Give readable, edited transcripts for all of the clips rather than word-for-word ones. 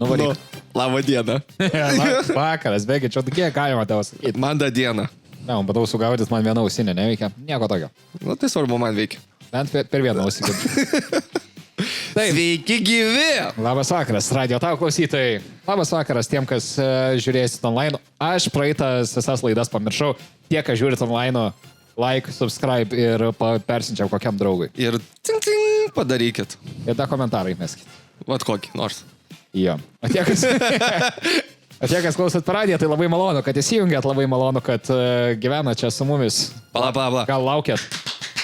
Nu, varyk. Labą dieną. Vakaras, bėgi, čia tokie galima tavo sakyti. Man da diena. Ne, man bandau sugaudyti, man viena ausinė neveikia. Nieko tokio. Nu, tai svarbu, man veikia. Bent per vieną ausinę. Taip. Sveiki gyvi! Labas vakaras, radio tau klausytojai. Labas vakaras tiem, kas žiūrėsit online. Aš praeitas visas laidas pamiršau. Tie, kas žiūrit online, like, subscribe ir persinčiam kokiam draugui. Ir ting, padarykit. Ir dar komentarai meskit. Vat kokį nors. Jo. O tie, kas klausot per radiją, tai labai malonu, kad įsijungėt, labai malonu, kad gyvena čia su mumis. Pala. Gal laukiat?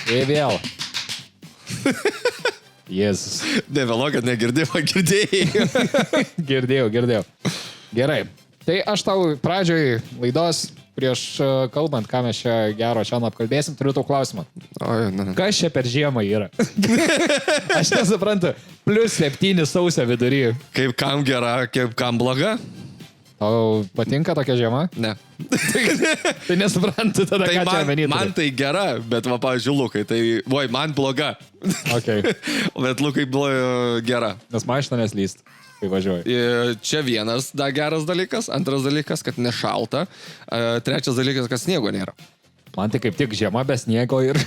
Ir vėl. Jėzus. Nevėlo, kad girdėjai. Girdėjau. Gerai. Tai aš tau pradžioj laidos, prieš kalbant, ką mes čia gero šiandien apkalbėsim, turiu tau klausimą. Kas čia per žiemą yra? Aš nesuprantu. +7 sausio vidury. Kaip kam gera, kaip kam bloga? Tau patinka tokia žiema? Ne. Tai nesuprantu tada, Tai ką čia manyti. man tai gera, bet va, pavyzdžiui, Lukai, tai, man bloga. Okay. Bet Lukai gera. Nes mašina neslyst, kai važiuoju. Čia vienas geras dalykas, antras dalykas, kad nešalta, trečias dalykas, kad sniego nėra. Man tai kaip tik žiema be sniego ir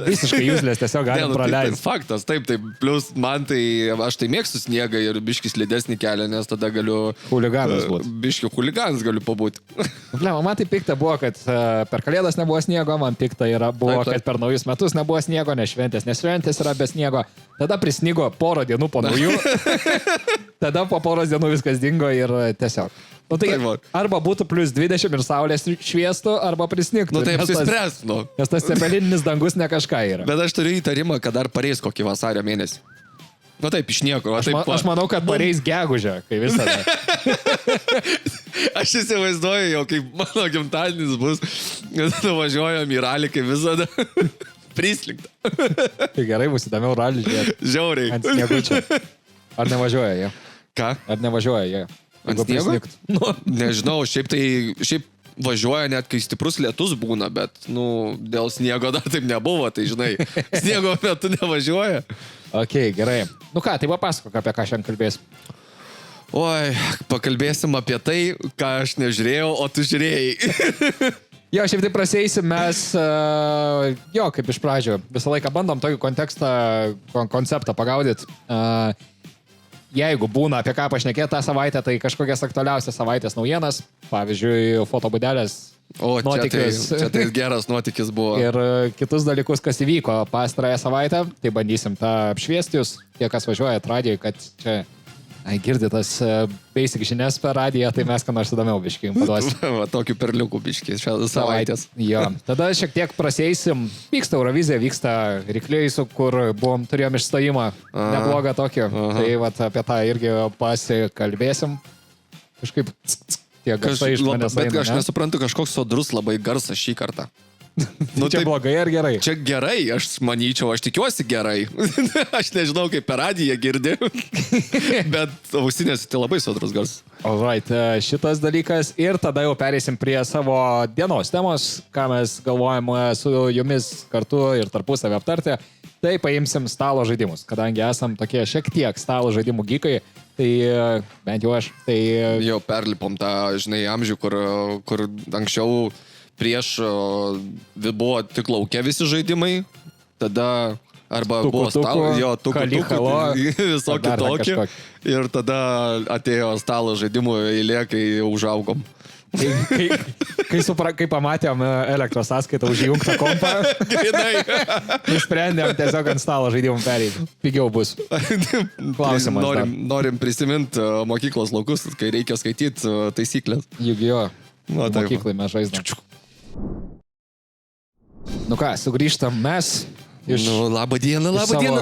visiškai useless, tiesiog galim praleisti. Tai faktas, taip, plus man tai, aš tai mėgstu sniegą ir biškis slidesnį kelią, nes tada galiu... Huliganas būti. Biški huliganas galiu pabūti. Man tai pikta buvo, kad per Kalėdas nebuvo sniego, man pikta buvo, kad per naujus metus nebuvo sniego, nes šventės yra be sniego. Tada prisnigo porą dienų po naujų, tada po poros dienų viskas dingo ir tiesiog. Nu, tai arba būtų +20 ir saulės šviestų, arba prisnigtų. Nu tai apsispręs, nu. Nes tas cepelininis dangus ne kažką yra. Bet aš turiu įtarimą, kad dar pareis kokį vasario mėnesį. Nu taip, iš nieko. Aš manau, kad pareis gegužę, kai visada. Aš įsivaizduoju jau, kaip mano gimtadienis bus, nuvažiuojam į ralį, kaip visada. Prislikta. Tai gerai, bus įdomiau ralį žiūrėti. Žiauriai. Ant sniegučio. Ar nevažiuoja jie? Ką? Ar nevažiuoja jie? Ant sniego? Nu, nežinau, šiaip važiuoja net, kai stiprus lietus būna, bet, dėl sniego dar taip nebuvo, tai žinai, sniego metu nevažiuoja. Ok, gerai. Nu ką, tai papasakok, apie ką šiandien kalbėsim. Oi, pakalbėsim apie tai, ką aš nežiūrėjau, o tu žiūrėjai. Jo, šiaip tai praseisim mes, kaip iš pradžio, visą laiką bandom tokį konceptą pagaudyti. Jeigu būna apie ką pašnekėti tą savaitę, tai kažkokias aktualiausias savaitės naujienas, pavyzdžiui, fotobudelės nuotykis. Čia tai geras nuotykis buvo. Ir kitus dalykus, kas įvyko pastarąją savaitę, tai bandysim tą apšviesti jūs, tie, kas važiuoja radijoje, kad čia girdi tas basic žinias per radiją, tai mes ką nors įdomiau biškį paduosim. Va, tokių perliukų biškį šią savaitės. Jo, tada šiek tiek praseisim. Vyksta Eurovizija, vyksta Rikliaisų, kur turėjom išstojimą neblogą tokį. Tai vat, apie tą irgi pasikalbėsim. Kažkaip tie garsai iš manęs eina. Bet aš nesuprantu, kažkoks sodrus labai garsas šį kartą. Čia blogai ar gerai? Čia gerai, aš manyčiau, aš tikiuosi gerai. Aš nežinau, kaip per radiją girdi, bet ausinės tai labai sodrus garsas. Alright, šitas dalykas ir tada jau pereisim prie savo dienos temos, ką mes galvojame su jumis kartu ir tarpusavį aptarti. Tai paimsim stalo žaidimus, kadangi esam tokie šiek tiek stalo žaidimų gykai, tai bent jau aš. Tai... Jau perlipom tą, žinai, amžių, kur anksčiau prieš buvo tik laukia visi žaidimai, tada arba buvo stalo, visokį tokį, ir tada atėjo stalo žaidimų eilė, kai užaugom. Kai pamatėm elektros sąskaitą užjungtą kompą, nusprendėm tiesiog ant stalo žaidimų pereiti. Pigiau bus. Klausimas. Norim prisiminti mokyklos laukus, kai reikia skaityti taisyklės. Juk jo, mokyklai mes žaisdam. Nu ką, sugrįžtam mes iš... Labą dieną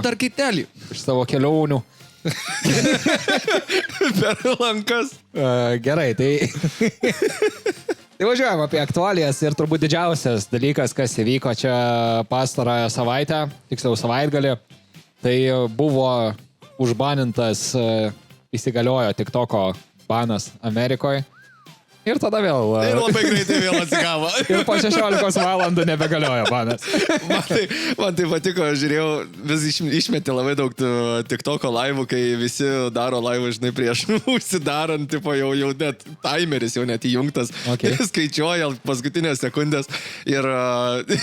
dar kaitelį. Iš savo kelionių. Per lankas. Gerai, tai... Tai važiuojam apie aktualijas ir turbūt didžiausias dalykas, kas įvyko čia pastarąją savaitę, tiksliau savaitgalį, tai buvo užbanintas, įsigaliojo TikToko banas Amerikoje. Ir tada vėl. Ir labai greitai vėl atsigavo. Ir po 16 valandų nebegalioja banas. Man tai patiko, žiūrėjau, vis išmetė labai daug TikToko laivų, kai visi daro laivų, žinai, prieš užsidarant, tipo, jau net timeris jau net įjungtas. Okay. Skaičiuoja paskutinės sekundės ir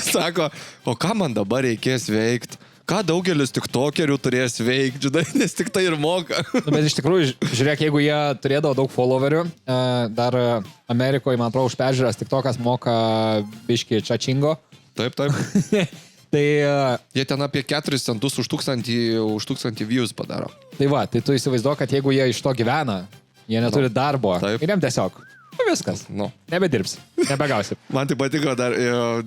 sako, o ką man dabar reikės veikti? Ką daugelis tiktokerių turės veikti, nes tik tai ir moka. Bet iš tikrųjų, žiūrėk, jeigu jie turėdavo daug followerių, dar Amerikoje, man atrodo, už peržiūras tiktokas moka biškį čačingo. Taip. Tai... Jie ten apie 4 centus už 1000 views padaro. Tai va, tai tu įsivaizduok, kad jeigu jie iš to gyvena, jie neturi darbo, ir jiem tiesiog... Viskas. Nebedirbs. Nebegausi. Man tai patiko dar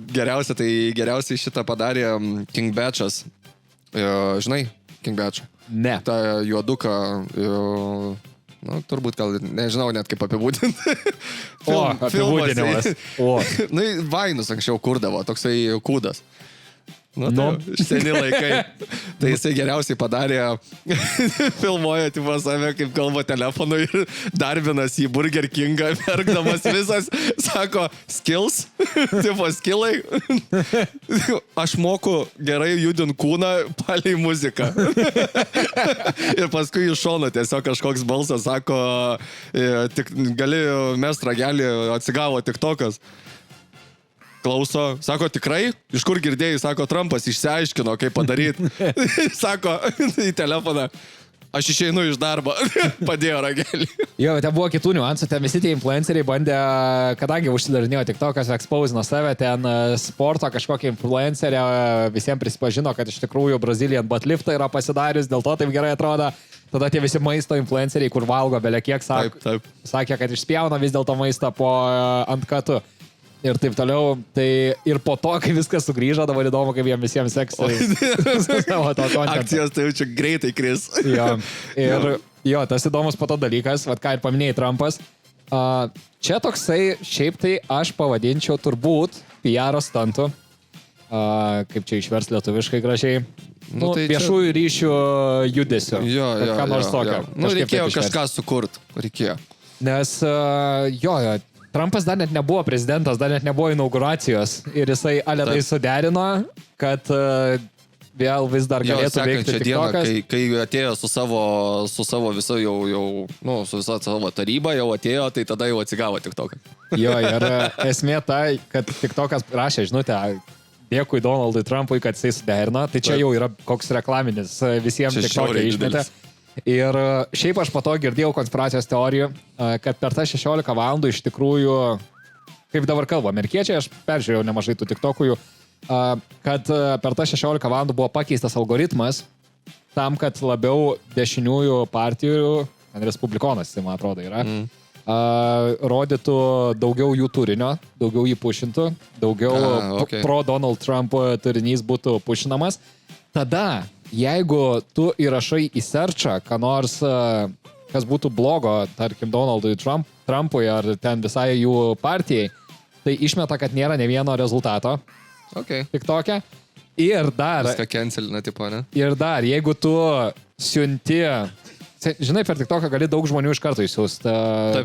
geriausiai šitą padarė King Batchas. Žinai, King Batch? Ne. Ta juoduka, turbūt gal, nežinau net kaip apibūdinti. Apibūdinimas. Nu, Vainus anksčiau kurdavo, toksai kūdas. Seni laikai. Tai jisai geriausiai padarė, filmuoja tipo save, kaip kalba telefonu ir darbinas į Burger Kingą, verkdamas visas, sako, skills, tipo skillai. Aš moku gerai judint kūną palei muziką. Ir paskui iš šono tiesiog kažkoks balsas sako, gali mest ragelį, atsigavo TikTokas. Klauso, sako, tikrai? Iš kur girdėjai? Sako, Trumpas išsiaiškino, kaip padaryti. Sako, į telefoną, aš išeinu iš darbo. Padėjo ragelį. Jo, ten buvo kitų niuansų, ten visi tie influenceriai bandė, kadangi užsidarinėjo TikTokas, exposino save, ten sporto kažkokią influencerę, visiems prisipažino, kad iš tikrųjų Brazilian buttliftą yra pasidarius, dėl to taip gerai atrodo. Tada tie visi maisto influenceriai, kur valgo belekiek, sakė, kad išspjauna vis dėlto maistą po antkatų. Ir taip toliau, tai ir po to, kai viskas sugrįžo, dabar įdomu, kaip jiems visiems seksai. Akcijos tai jau čia greitai kris. Jo, tas įdomus po to dalykas, vat ką ir paminėjai Trumpas. Čia toksai, šiaip tai aš pavadinčiau turbūt PR stuntu, kaip čia išvers lietuviškai gražiai, tai viešųjų ryšių judesių. Ką nors tokio. Reikėjo kažką sukurt, reikėjo. Nes, Trumpas dar net nebuvo prezidentas, dar net nebuvo inauguracijos ir jisai tai suderino, kad vėl vis dar galėtų veikti TikTokas. Kai atėjo su savo viso su visa savo taryba jau atėjo, tai tada jau atsigavo TikToką. Jo, ir esmė ta, kad TikTokas rašė žinutę, dėkui Donaldui Trumpui, kad jisai suderino, tai čia jau yra koks reklaminis visiems TikTokai išmetė. Ir šiaip aš po to girdėjau konspiracijos teorijų, kad per tą 16 valandų iš tikrųjų, kaip dabar kalba amerikiečiai, aš peržiūrėjau nemažai tų TikTokų, kad per tą 16 valandų buvo pakeistas algoritmas tam, kad labiau dešiniųjų partijų, respublikonas, man atrodo, yra, rodytų daugiau jų turinio, daugiau jį pušintų, daugiau pro Donald Trump turinys būtų pušinamas. Tada jeigu tu įrašai į searchą, ką nors, kas būtų blogo, tarkim, Donaldui Trumpui ar ten visai jų partijai, tai išmeta, kad nėra ne vieno rezultato. TikTok'e. Ir dar... Viską cancelina, tipo, ne? Ir dar, jeigu tu siunti... Žinai, per TikTok'ą gali daug žmonių iš karto įsiųsti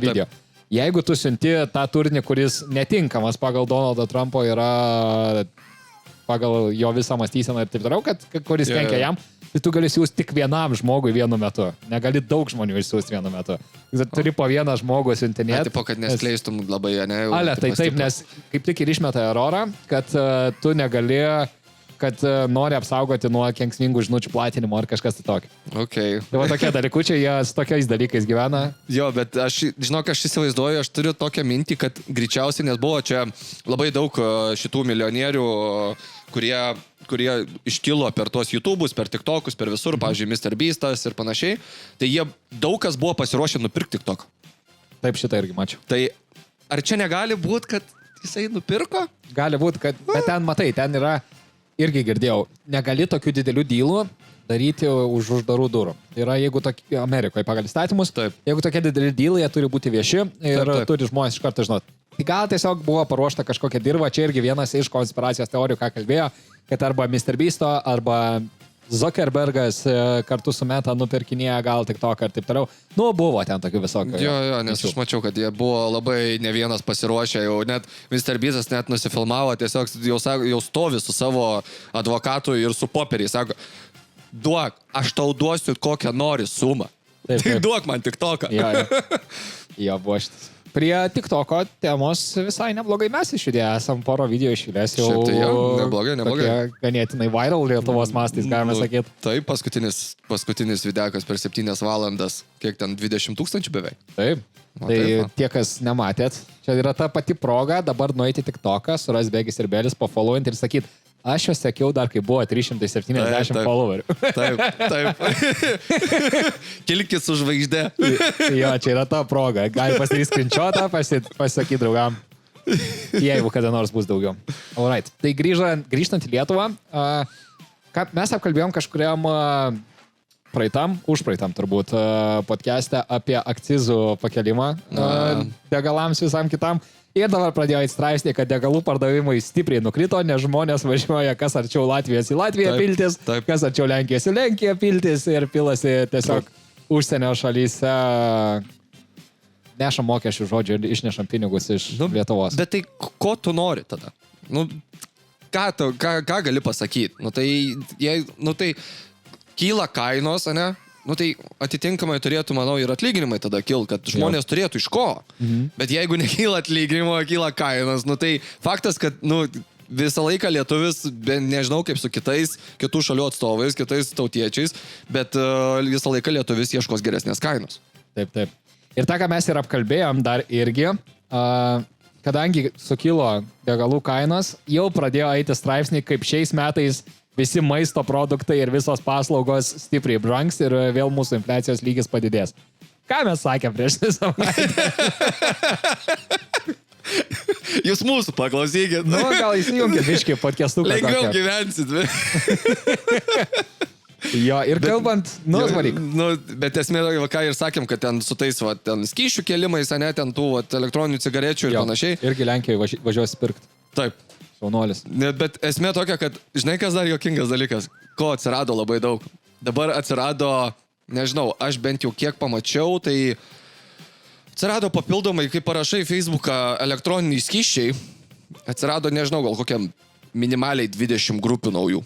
video. Jeigu tu siunti tą turinį, kuris netinkamas pagal Donaldo Trumpo yra... pagal jo visą mąstyseną ir taip toliau, kuris kenkia jam, tai tu gali siūsti tik vienam žmogui vienu metu. Negali daug žmonių išsiųsti vienu metu. Turi po vieną žmogų siuntinėti. Tipo, kad neskleistum labai, ne? Tai taip, nes kaip tik ir išmeta erorą, kad tu negali, kad nori apsaugoti nuo kenksmingų žinučių platinimo ar kažkas tai tokio. Tai va tokie dalykučiai, jie su tokiais dalykais gyvena. Jo, bet aš įsivaizduoju, aš turiu tokią mintį, kad greičiausiai, nes buvo čia labai daug šitų milijonierių, kurie iškilo per tuos YouTube'us, per TikTok'us, per visur, pavyzdžiui, Mr. Beastas ir panašiai, tai jie daug kas buvo pasiruošę nupirkti TikTok. Taip, šitą irgi mačiau. Tai ar čia negali būti, kad jisai nupirko? Gali būti, bet ten, matai, ten yra, irgi girdėjau, negali tokių didelių dylų daryti už uždarų durų. Tai yra, jeigu Amerikoje pagal įstatymus, jeigu tokie dideli dylai, jie turi būti vieši ir turi žmonės iš karto žinoti. Tai gal tiesiog buvo paruošta kažkokia dirba, čia irgi vienas iš konspiracijos teorijų, ką kalbėjo, kad arba Mr. Beasto, arba Zuckerbergas kartu su Meta nupirkinėja gal TikTok ir taip toliau. Nu, buvo ten tokių visokių. Jo, nes aš mačiau, kad jie buvo labai ne vienas pasiruošę, jau net Mr. Beastas net nusifilmavo, tiesiog jau stovi su savo advokatu ir su popieriai, sako, duok, aš tau duosiu kokią nori sumą. Tai duok man TikToką. Jo, buvo šitas. Prie TikToko temos visai neblogai mes išjudėję esam poro video išėlės jau. Šiaip tai jau, neblogai. Ganėtinai viral Lietuvos mastais, galime sakyti. Taip, paskutinis videokas per 7 valandas, kiek ten 20 000 beveik. Taip. Tai tie, kas nematėt, čia yra ta pati proga dabar nueiti TikToką, suras Begis ir Belis, pafollowinti ir sakyti, aš juos sekiau dar, kai buvo 370 followerių. Taip. Kilkis su žvaigždė. Jo, čia yra ta proga. Gali pasidaryti screenshotą, pasakyti draugam, jeigu kada nors bus daugiau. Alright. Tai grįžtant į Lietuvą, mes apkalbėjom kažkuriam užpraeitam turbūt podcast'e apie akcizų pakelimą degalams visam kitam. Ir dabar pradėjo įstraipsnį, kad degalų pardavimai stipriai nukrito, nes žmonės važiuoja kas arčiau Latvijos į Latviją piltis, kas arčiau Lenkijos į Lenkiją piltis ir pilasi tiesiog užsienio šalyse, nešam mokesčių žodžiu ir išnešam pinigus iš Lietuvos. Bet tai ko tu nori tada? Ką gali pasakyti? Tai kyla kainos, ane? Tai atitinkamai turėtų, manau, ir atlyginimai tada kilti, kad žmonės turėtų iš ko. Bet jeigu nekyla atlyginimo, kyla kainos, tai faktas, kad, visą laiką lietuvis, nežinau kaip su kitų šalių atstovais, kitais tautiečiais, bet visą laiką lietuvis ieškos geresnės kainos. Taip. Ir tą, ką mes ir apkalbėjom dar irgi, kadangi sukilo degalų kainos, jau pradėjo eiti straipsniai, kaip šiais metais visi maisto produktai ir visos paslaugos stipriai brangs ir vėl mūsų infliacijos lygis padidės. Ką mes sakėm prieš savaitę? Jūs mūsų paklausykit. Gal įsijungit biškį podcastuką. Lengviau gyvensit. Jo, ir kalbant, varyk. Bet esmė, ką ir sakėm, kad ten su tais skysčių kelimais, ten tų elektroninių cigarečių ir panašiai. Irgi Lenkijoje važiuosi pirkti. Taip. Šaunuolis. Bet esmė tokia, kad, žinai, kas dar jokingas dalykas, ko atsirado labai daug. Dabar atsirado, nežinau, aš bent jau kiek pamačiau, tai atsirado papildomai, kai parašai Facebooką elektroniniai skysčiai, atsirado, nežinau, gal kokiam minimaliai 20 grupių naujų.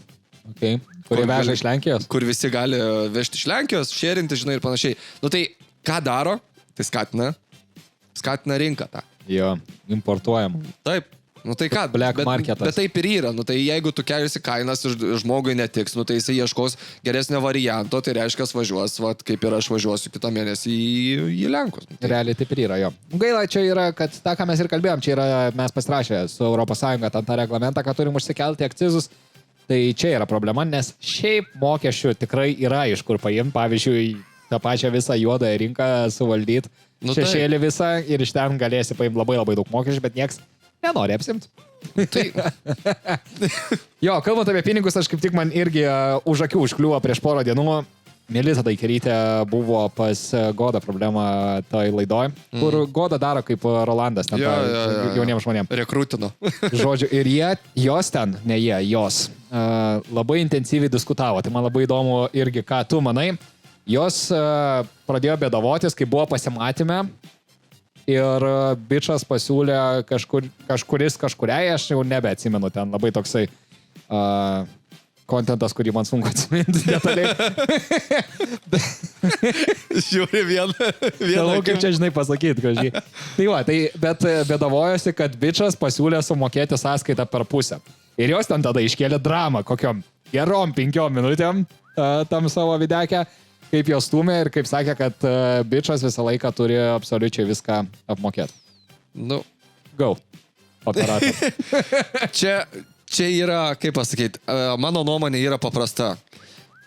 Okay. Kurie veža iš Lenkijos? Kur visi gali vežti iš Lenkijos, šėrinti, žinai, ir panašiai. Tai ką daro? Tai skatina rinką tą. Jo, importuojam. Taip. Tai ką, bet taip ir yra. Tai jeigu tu kelsi kainas ir žmogui netiks, tai jisai ieškos geresnio varianto, tai reiškia važiuos, kaip ir aš važiuosiu kitą mėnesį į Lenkus. Realiai taip ir yra, jo. Gaila, čia yra, kad tą, ką mes ir kalbėjom, čia yra, mes pasirašę su ES tą reglamentą, kad turim užsikelti akcizus. Tai čia yra problema, nes šiaip mokesčių tikrai yra iš kur paimti, pavyzdžiui, tą pačią visą juodąją rinką suvaldyti, šešėlį visą ir iš ten galėsi paimti labai labai daug mokesčių, bet nieks nenori apsimti. Jo, kalbant apie pinigus, aš kaip tik man irgi už akių užkliuvo prieš porą dienų. Melita Daikirytė buvo pas Godą problemą toj laidoj, kur Goda daro kaip Rolandas ten jauniems žmonėms. Rekrutino. Žodžiu, ir jos ten, ne jos, labai intensyviai diskutavo. Tai man labai įdomu irgi, ką tu manai. Jos pradėjo bėdavotis, kai buvo pasimatyme. Ir bičas pasiūlė kažkuris kažkuriai, aš jau nebeatsimenu, ten labai toksai kontentas, kurį man sunku atsiminti detaliai. Žiūri vieną. Kaip čia žinai pasakyti, kažkai. Bet bėdavojosi, kad bičas pasiūlė sumokėti sąskaitą per pusę. Ir jos ten tada iškėlė dramą, kokiom gerom 5 minutėm tam savo videkę. Kaip jos stumė ir kaip sakė, kad bičas visą laiką turi absoliučiai viską apmokėti. Go. Operator. Čia yra, kaip pasakyti, mano nuomonė yra paprasta.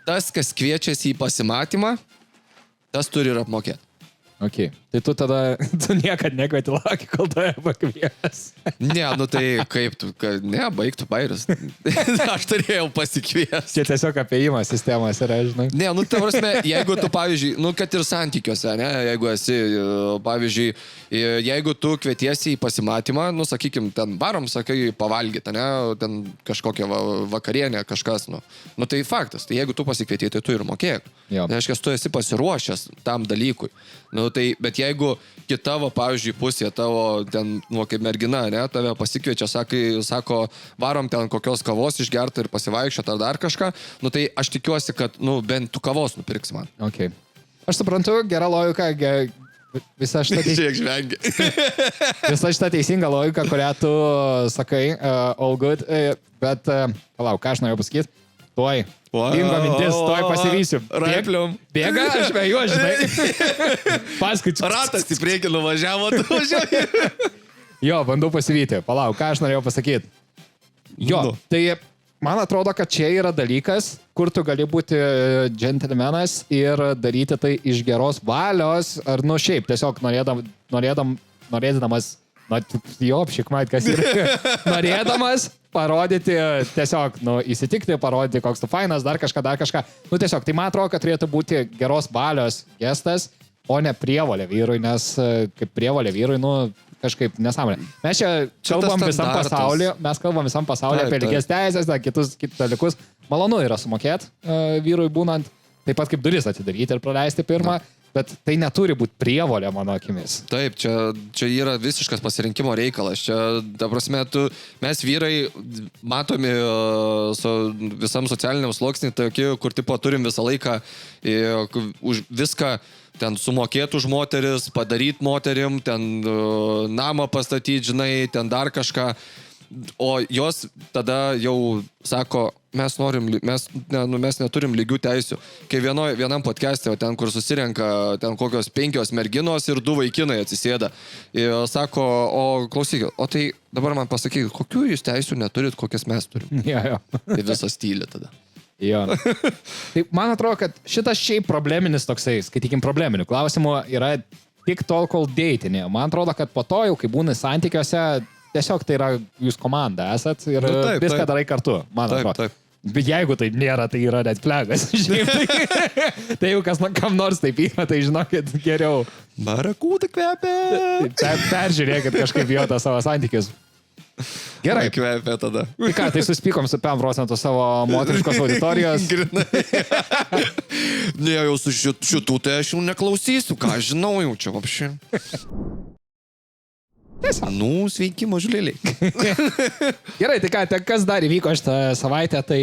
Tas, kas kviečiasi į pasimatymą, tas turi ir apmokėti. Okay. Tai tu tada, tu niekad nekvieti lauki, kol tave pakvies. Ne, nu tai kaip tu, ne, baigtų bairis. Aš turėjau pasikviesti. Čia tiesiog apėjimas sistemos yra, žinai. Ne, nu ta prasme, jeigu tu, pavyzdžiui, nu kad ir santykiuose, ne, jeigu esi, pavyzdžiui, jeigu tu kvietiesi į pasimatymą, nu sakykim, ten varom, sakai, pavalgyti, ne, ten kažkokią vakarienę, kažkas, nu tai faktas, tai jeigu tu pasikvietė, tai tu ir mokėk. Reiškia, tu esi pasiruošęs tam dalykui. Nu tai, bet jeigu kitavo, pavyzdžiui, pusė tavo, ten, nu, kaip mergina, ne, tave pasikviečia, sako, varom ten kokios kavos išgerti ir pasivaikščioti ar dar kažką, nu tai aš tikiuosi, kad, nu, bent tu kavos nupirks man. Okay. Aš suprantu, gera logika, visa šita teisinga logika, kurią tu sakai, all good, bet, palauk, ką aš norėjau pasakyti? Tuoj. Dingo mintis, tuoj pasivysiu. Raiplium. Bėga, aš vėju, žinai. Paskui. Ratas į priekį nuvažiavo, tu važiavai. Jo, bandau pasivyti. Palauk, ką aš norėjau pasakyti. Jo, tai man atrodo, kad čia yra dalykas, kur tu gali būti džentelmenas ir daryti tai iš geros valios, ar nu šiaip, tiesiog norėdamas, norėdamas parodyti, tiesiog, nu, įsitikti, parodyti, koks tu fainas, dar kažką. Nu, tiesiog, tai man atrodo, kad turėtų būti geros valios gestas, o ne prievolė vyrui, nes kaip prievolė vyrui, nu, kažkaip nesąmonė. Mes čia kalbam visam pasaulyje apie lygias teisės, kitus dalykus. Malonu yra sumokėti vyrui būnant, taip pat kaip duris atidaryti ir praleisti pirmą. Bet tai neturi būti prievolė, mano akimis. Taip, čia yra visiškas pasirinkimo reikalas. Čia, ta prasme, mes vyrai matomi visam socialiniam sluoksnį, kur tipo turim visą laiką už viską ten sumokėti už moteris, padaryti moterim, ten namą pastatyti, žinai, ten dar kažką. O jos tada jau sako, mes neturim lygių teisių. Kai vienam podcast'e, ten kur susirenka ten kokios 5 merginos ir 2 vaikinai atsisėda. Ir sako, o klausykit, o tai dabar man pasakykit, kokių jūs teisių neturit, kokias mes turim. Jo. Tai visas tyli tada. Jo. Tai man atrodo, kad šitas šiaip probleminis toksai, skaitykim, probleminių klausimų yra tik tol, kol deitinė. Man atrodo, kad po to jau, kai būna santykiuose, tiesiog tai yra jūs komanda esat ir viską darai kartu, man atrodo. Taip. Bet jeigu taip nėra, tai yra red flagas. Tai jau kas kam nors taip yra, tai žinokit geriau. Barakūda kvepia. Peržiūrėkit kažkaip jo tą savo santykius. Gerai. Kvepia tada. Tai ką, tai suspykom su 5% savo moteriškos auditorijos. Ne, jau su šitų tai aš jau neklausysiu, ką žinau jau čia vapši. Nu, sveiki, mažulėliai. Gerai, tai ką, kas dar įvyko šitą savaitę, tai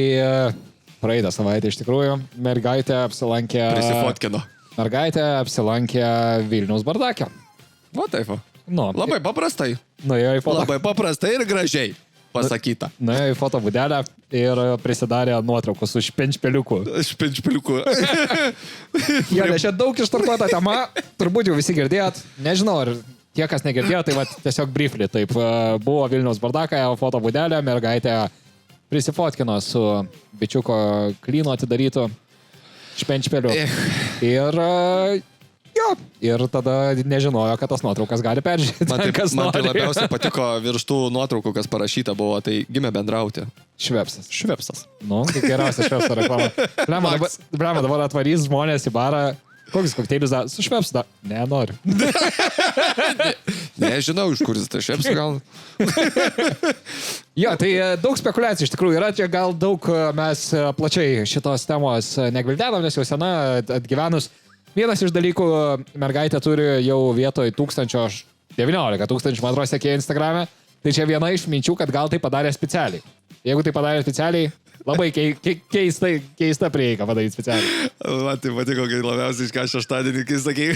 praeitą savaitę iš tikrųjų mergaitė apsilankė... Prisifotkino. Mergaitė apsilankė Vilniaus bardake. Va taip. Nu, labai paprastai. Nuėjo į foto. Labai paprastai ir gražiai pasakyta. Nuėjo į foto būdelę ir prisidarė nuotraukų su špenčpeliuku. Špenčpeliuku. Jo, nes čia daug ištartuota tema, turbūt jau visi girdėjot, nežinau, ar... Tie, kas negirdėjo, tai tiesiog briefly. Taip, buvo Vilniaus bardaka, foto būdelė, mergaitė prisifotkino su bičiuko klyno atidarytu špenčpeliu. Ir tada nežinojo, kad tas nuotraukas gali peržiūrėti. Man tai labiausiai patiko virš tų nuotraukų, kas parašyta buvo, tai gimė bendrauti. Švepsas. Nu, tai geriausia Švepso reklama. Blema, dabar atvarys žmonės į barą. Kokius kokteilius dar? Su Švepsu dar? Ne, noriu. Nežinau, iš kuris tai Švepsu gal. Jo, tai daug spekulacijų iš tikrųjų yra. Čia gal daug mes plačiai šitos temos negvildenom, nes jau sena atgyvenus. Vienas iš dalykų, mergaitė turi jau vietoj 19 000, man atrodo, sekėjų Instagrame. Tai čia viena iš minčių, kad gal tai padarė specialiai. Jeigu tai padarė specialiai, labai keista prieiga padaryti specialiai. Man tai patiko, kai labiausiai iš ką šeštadienį, kai sakai,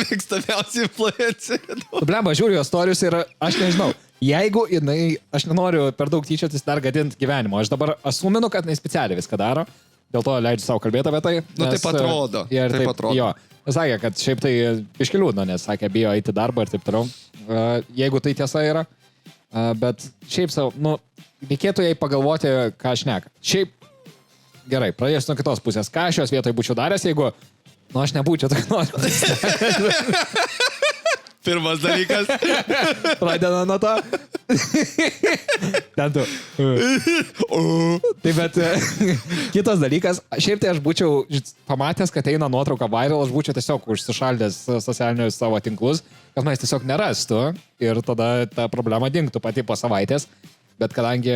mėgstamiausiai influencerį. Blema, žiūriu jos storius ir aš nežinau. Jeigu jinai, aš nenoriu per daug tyčiotis dar gadinti gyvenimo. Aš dabar asuminu, kad jinai specialiai viską daro. Dėl to leidžiu savo kalbėti apie tai. Nu, taip atrodo. Taip atrodo. Jo. Sakė, kad šiaip tai iškiliūdna, nes sakė, bijo eiti darbą ir taip toliau. Jeigu tai tiesa yra. Bet šiaip savo, nu, reikėtų jai pagalvoti, ką aš šneka. Šiaip, gerai, pradėsiu nuo kitos pusės. Ką aš jos vietoj būčiau daręs, jeigu, nu, aš nebūčiau, tai noriu. Pirmas dalykas. Pradeda nuo to. Ten tu. Tai bet kitas dalykas, šiaip tai aš būčiau pamatęs, kad eina nuotrauka viral, aš būčiau tiesiog užsišaldęs socialinius savo tinklus, kad manęs tiesiog nerastų ir tada ta problema dingtų pati po savaitės, bet kadangi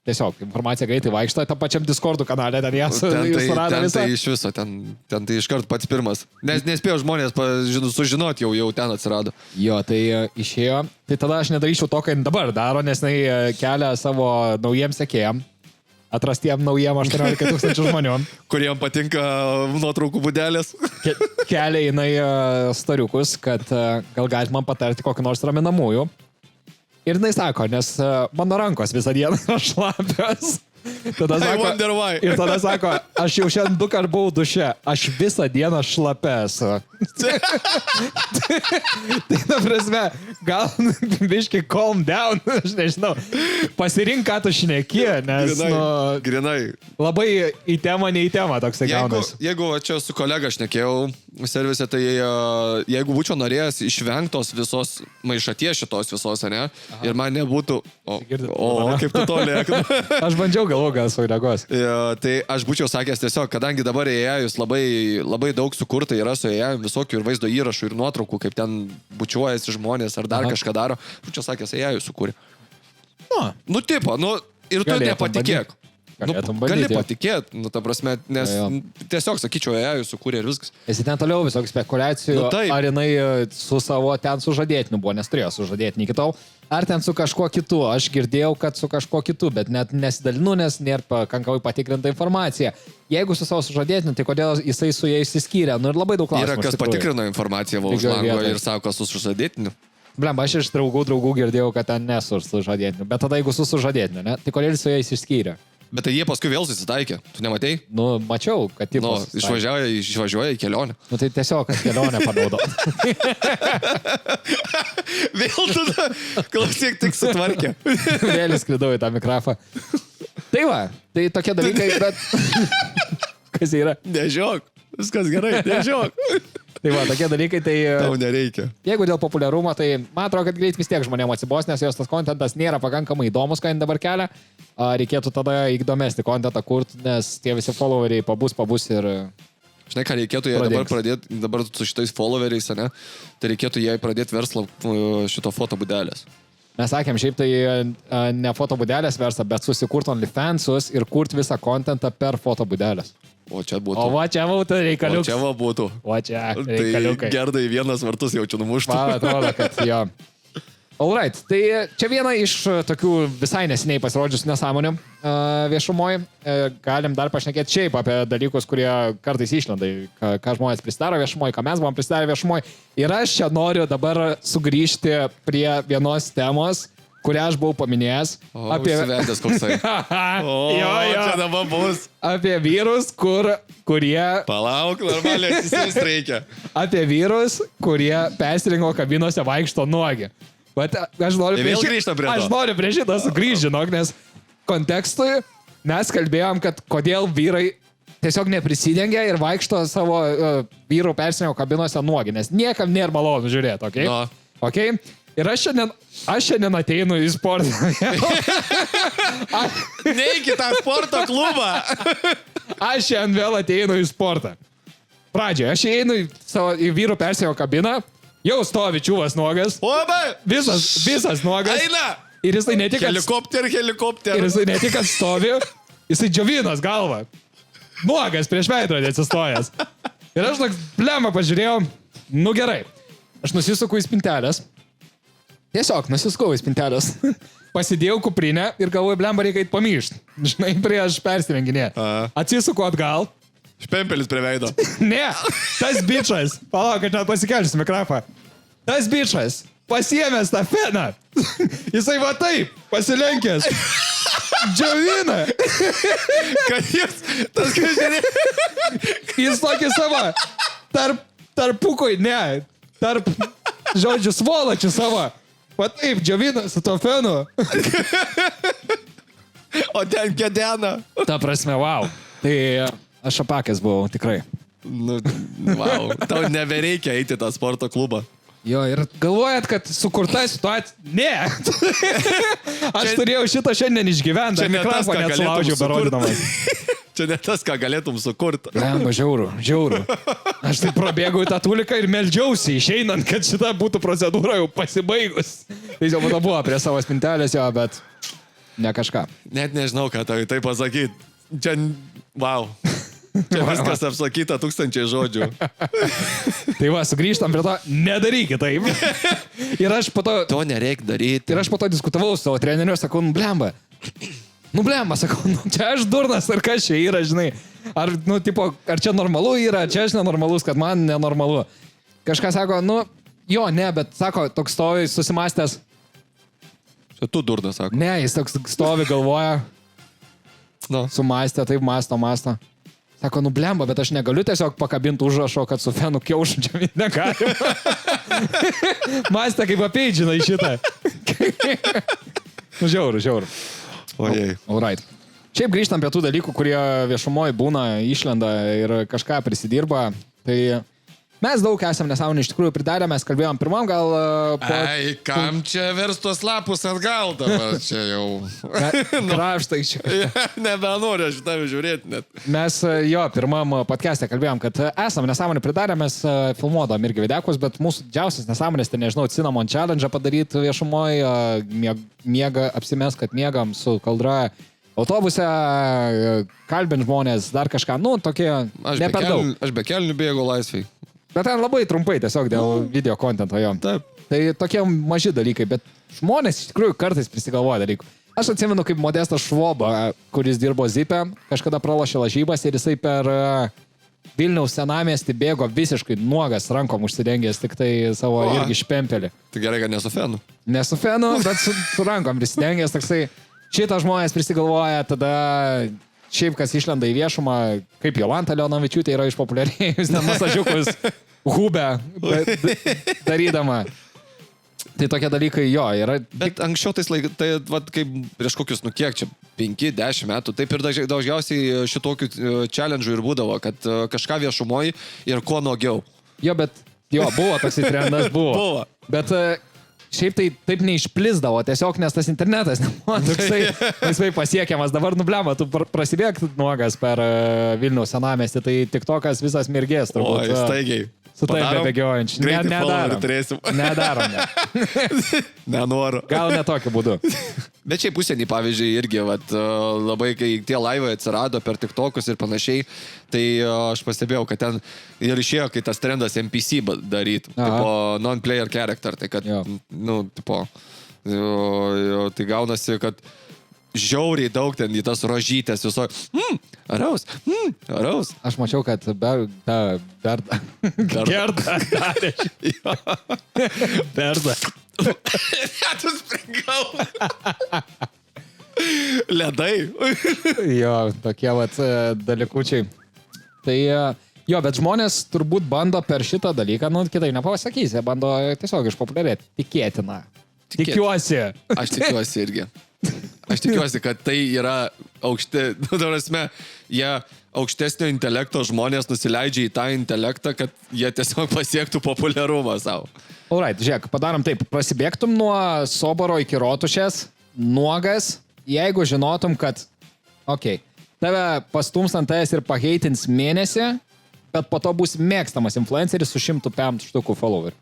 tiesiog informacija greitai vaikšto, tam pačiam Discord'ų kanale ten jas surado visą. Tai iš viso, ten tai iškart pats pirmas. Nes nespėjo žmonės sužinoti, jau ten atsirado. Jo, tai išėjo. Tai tada aš nedaryčiau to, ką dabar daro, nes jinai kelia savo naujiems sekėjams, atrastiem naujiem 18 000 žmonių. Kuriem patinka nuotraukų būdelės. Kelia jinai storiukus, kad gal galite man patarti kokį nors raminamųjų. Ir jinai sako, nes mano rankos visą dieną yra šlapios. Tada sako, ir tada sako, aš jau šiandien 2 kartus buvau duše, aš visą dieną šlapęs. Tai ta prasme, gal biški calm down, aš nežinau, pasirink, ką tu šneki, nes Grinai. Labai į temą, ne į temą toksai gaunas. Jeigu čia su kolega šnekėjau servise, tai jeigu būčiau norėjęs išvengtos visos maišaties šitos visos, ne? Aha. Ir man nebūtų... kaip tu to lieka. Aš bandžiau galvo, gal sureagos. Tai aš būčiau sakęs tiesiog, kadangi dabar AI-us labai daug sukurta yra su AI visokių ir vaizdo įrašų, ir nuotraukų, kaip ten bučiuojasi žmonės ar dar kažką daro, būčiau sakęs, AI-us sukūrė. Nu, tipo, ir tu nepatikėk. Gali patikėti, ta prasme, nes tiesiog, sakyčiau, AI sukūrė ir viskas. Esi ten toliau visokių spekulacijų, ar jinai su savo ten sužadėtiniu buvo, nes turėjo sužadėtinį iki tol, ar ten su kažkuo kitu. Aš girdėjau, kad su kažkuo kitu, bet net nesidalinu, nes nėra pakankamai patikrinta informacija. Jeigu su savo sužadėtiniu, tai kodėl jisai su jais įskyrė? Nu ir labai daug klausimų. Yra kas patikrino informaciją už lango ir sako su sužadėtiniu. Blem, aš iš draugų girdėjau, kad ten nesu su sužadėtiniu, bet tada jeigu su sužadėtiniu, ne? Tai kodėl su jais išskyrė? Bet tai jie paskui vėl susitaikė. Tu nematei? Nu, mačiau, kad taip. Išvažiuoja į kelionę. Nu, tai tiesiog, kad kelionę panaudo. Vėl tada, klausyk, tik sutvarkė. Vėl įskridau į tą mikrofą. Tai va, tai tokie dalykai, bet... Kas yra? Nežiok, viskas gerai, nežiok. Tai va, tokie dalykai, tai... Tau nereikia. Jeigu dėl populiarumo, tai man atrodo, kad greit vis tiek žmonėms atsibos, nes jos tas kontentas nėra pakankamai įdomus, ką jin dabar kelia. Reikėtų tada įdomesnį kontentą kurti, nes tie visi followeriai pabus ir... Žinai, ką reikėtų jai dabar pradėti, dabar su šitais followeriais, ne? Tai reikėtų jai pradėti verslą šito fotobūdelės. Mes sakėm, šiaip tai ne fotobūdelės verslą, bet susikurt OnlyFansus ir kurti visą kontentą per fotobūdelės. O čia būtų. O va čia būtų reikaliukas. O čia va būtų. O čia reikaliukai. Tai gerdai vienas vartus jaučiu numuštų. Man atrodo, kad jo. Alright, tai čia viena iš tokių visai nesiniai pasirodžiusių nesąmonių viešumoje. Galim dar pašnekėti šiaip apie dalykus, kurie kartais išlenda, ką žmonės prisidaro viešumoje, ką mes buvom prisidarę viešumoje. Ir aš čia noriu dabar sugrįžti prie vienos temos, kurią aš buvau paminėjęs. Apie... Užsivedęs koksai. Čia dabar bus. Apie vyrus, kurie... Palauk, normaliai atsisės reikia. Apie vyrus, kurie persirinko kabinose vaikšto nuogi. Bet aš noriu prie šitą sugrįžti, žinok, nes kontekstui mes kalbėjom, kad kodėl vyrai tiesiog neprisidengia ir vaikšto savo vyrų persirinko kabinose nuogi, nes niekam nėra malonu žiūrėti, okei? No. Okay? Ir aš šiandien ateinu į sportą. Neik į tą sporto klubą. Aš šiandien vėl ateinu į sportą. Pradžioje, aš įeinu į vyrų persirinko kabiną, jau stovi čiūvas nuogas. Visas nuogas. Eina! Ir jisai ne tik... Helikopter. Ir jisai ne tik stovi, jisai džiovinas galva. Nuogas prieš veidrodį atsistojęs. Ir aš toks blemą pažiūrėjau, nu gerai. Aš nusisuku į spintelės. Tiesiog nusisukau į spintelės. Pasidėjau kuprinę ir galvoju, blemą reikia eit pamyšti. Žinai, prieš persirenginėti. Atsisuku atgal. Špempelis prie veido. Ne, tas bičas. Palauk, kad net pasikelsiu mikrofą. Tas bičas pasiėmęs tą feną. Jisai va taip, pasilenkęs. Džiovina. Kad jis, tas kažinė. Jis tokį savo tarpukoj, ne, žodžiu, svolačių savo. Va taip, džiovina su to fenu. O ten kedena. Ta prasme, wow. Tai... Aš apakęs buvau, tikrai. Nu, wow. Tau nebereikia eiti į tą sporto klubą. Jo, ir galvojat, kad sukurta situacija... Ne! Aš turėjau šitą šiandien išgyventi. Čia ne tas, ką nesulaužiau berodydamas. Čia ne tas, ką galėtum sukurti. Lemba, žiauru. Aš tai prabėgau į tą tuliką ir meldžiausi, išeinant, kad šita būtų procedūra jau pasibaigus. Tai jau būtų buvo prie savo spintelės jo, bet ne kažką. Net nežinau, ką tai pasakyti. Čia... Wow. Čia viskas apsakyta 1000 žodžių. Tai va, sugrįžtam prie to, nedarykit taip. Ir aš po to... To nereik daryti. Ir aš po to diskutavau su savo treneriu, sakau, blemba, sakau, čia aš durnas, ar kas čia yra, žinai. Ar, ar čia normalu yra, čia aš nenormalus, kad man nenormalu. Kažkas sako, jo, ne, bet sako, toks stovi susimastęs. Čia tu durnas, sako. Ne, jis toks stovi, galvoja. Sumastė, taip masto. Sako, blemba, bet aš negaliu tiesiog pakabinti užrašo, kad su fenu kiaušančiam negalima. Mąstė kaip apeidžinai šitą. Žiauru. Ojei. All right. Šiaip grįžtam prie tų dalykų, kurie viešumoje būna, išlenda ir kažką prisidirba. Tai mes daug esam nesąmonį iš tikrųjų pridarę, mes kalbėjom pirmam gal... Ai, kam čia verstos lapus atgal dabar, čia jau... Kraštai čia. Nebenoriu aš tave žiūrėti net. Mes pirmam podcast'e kalbėjom, kad esam nesąmonį pridarę, mes filmuodam irgi videkus, bet mūsų didžiausias nesąmonės, tai nežinau, Cinnamon Challenge padaryti viešumoje, apsimes, kad miegam su kaldra autobuse, kalbint žmonės, dar kažką, tokie ne per daug. Aš be kelnių bėgu laisvai. Bet ten labai trumpai tiesiog dėl video kontento jo. Taip. Tai tokie maži dalykai, bet žmonės iš tikrųjų kartais prisigalvoja dalykų. Aš atsimenu, kaip Modestas Švoba, kuris dirbo Zipe, kažkada pralošė lažybas ir jisai per Vilniaus senamiestį bėgo visiškai nuogas, rankom užsidengęs tik tai savo irgi špempelį. Tai gerai, kad ne su fenu. Ne su fenu, bet su rankom prisidengęs, toksai šitą žmonės prisigalvoja, tada... Šiaip, kas išlenda į viešumą, kaip Jolanta Leonavičiūtė yra išpopuliarėjus, ten masažiukus hubę darydama. Tai tokie dalykai jo yra. Bet anksčiau tais laikais, tai kaip prieš kokius, kiek čia, 5-10 metų, taip ir daugiausiai šitokių challenge'ų ir būdavo, kad kažką viešumoji ir kuo nuogiau. Jo, bet buvo toks trendas, buvo. Bet... Šiaip tai taip neišplisdavo, tiesiog nes tas internetas nebuvo toksai laisvai pasiekiamas. Dabar nublema, tu prasidėk nuogas per Vilniaus senamiestį, tai tiktokas visas mirgės turbūt. Oi, staigiai. Su taip bebėgiojančiu. Nedarom. Nenoriu. Gal ne tokiu būdu. Bet šiaip užsienį, pavyzdžiui, irgi labai, kai tie laivai atsirado per tiktokus ir panašiai, tai aš pastebėjau, kad ten ir išėjo, kai tas trendas NPC daryti, tipo non-player character, tai kad, tai gaunasi, kad žiauriai daug ten į tas rožytės viso. Araus. Aš mačiau, kad Berda. Tu springau. Ledai. Jo, tokie dalykučiai. Tai jo, bet žmonės turbūt bando per šitą dalyką, kitai nepasakysi, bando tiesiog išpopuliarėti. Tikėtina. Tikiuosi. Aš tikiuosi irgi. Aš tikiuosi, kad tai yra jie aukštesnio intelekto žmonės nusileidžia į tą intelektą, kad jie tiesiog pasiektų populiarumą savo. Alright, žiūrėk, padarom taip. Prasibėgtum nuo Soboro iki Rotušės, nuogas, jeigu žinotum, kad, tave pastums ant tavęs ir paheitins mėnesį, bet po to bus mėgstamas influenceris su 100 štukų followerių.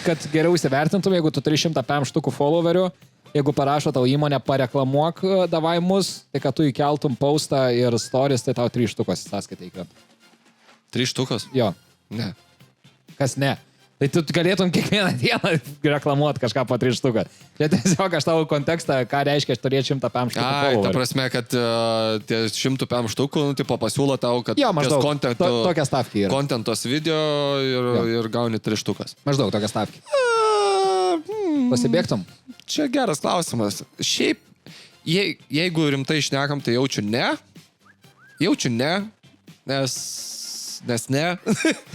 Kad geriau įsivertintum, jeigu tu turi 100 štukų followerių, jeigu parašo tau įmonę pareklamuok davai mus, tai kad tu įkeltum postą ir stories, tai tau 3 štukos sąskaitai įkrenta. 3 štukos? Jo. Ne. Kas ne? Tai tu galėtum kiekvieną dieną reklamuoti kažką po 3 štuką. Tai tiesiog aš tavo kontekstą, ką reiškia, aš turėčiau 100 štukų followerių. Ta prasme, kad tie 100 štukų, pasiūlo tau, kad tokia stavkė yra. Kontentos video ir gauni 3 štukas. Maždaug tokia stavkė. Pasibėgtum? Čia geras klausimas. Šiaip, jeigu rimtai šnekam, tai jaučiu ne, nes ne.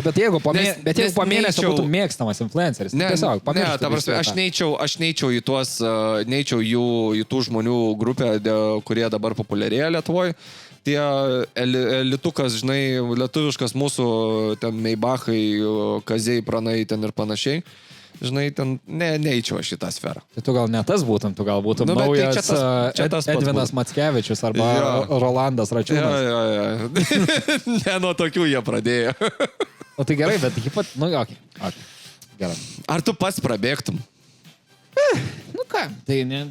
Bet jeigu po mėnesio būtų mėgstamas influenceris, tiesiog pamirštų. Ne, ta prasme, aš neičiau į tuos, neičiau į tų žmonių grupę, kurie dabar populiarėja Lietuvoje, tie elitukas, žinai, lietuviškas mūsų, ten Meibachai, Kaziai, Pranai ten ir panašiai. Žinai, ten neįčiau aš į tą sferą. Tai tu gal ne tas būtum, tu gal būtum naujas Edvinas Mackevičius arba Rolandas Račiūnas. Jo. Ne nuo tokių jie pradėjo. O tai gerai, bet okay. Gerai. Ar tu pats prabėgtum? Nu ką, tai ne.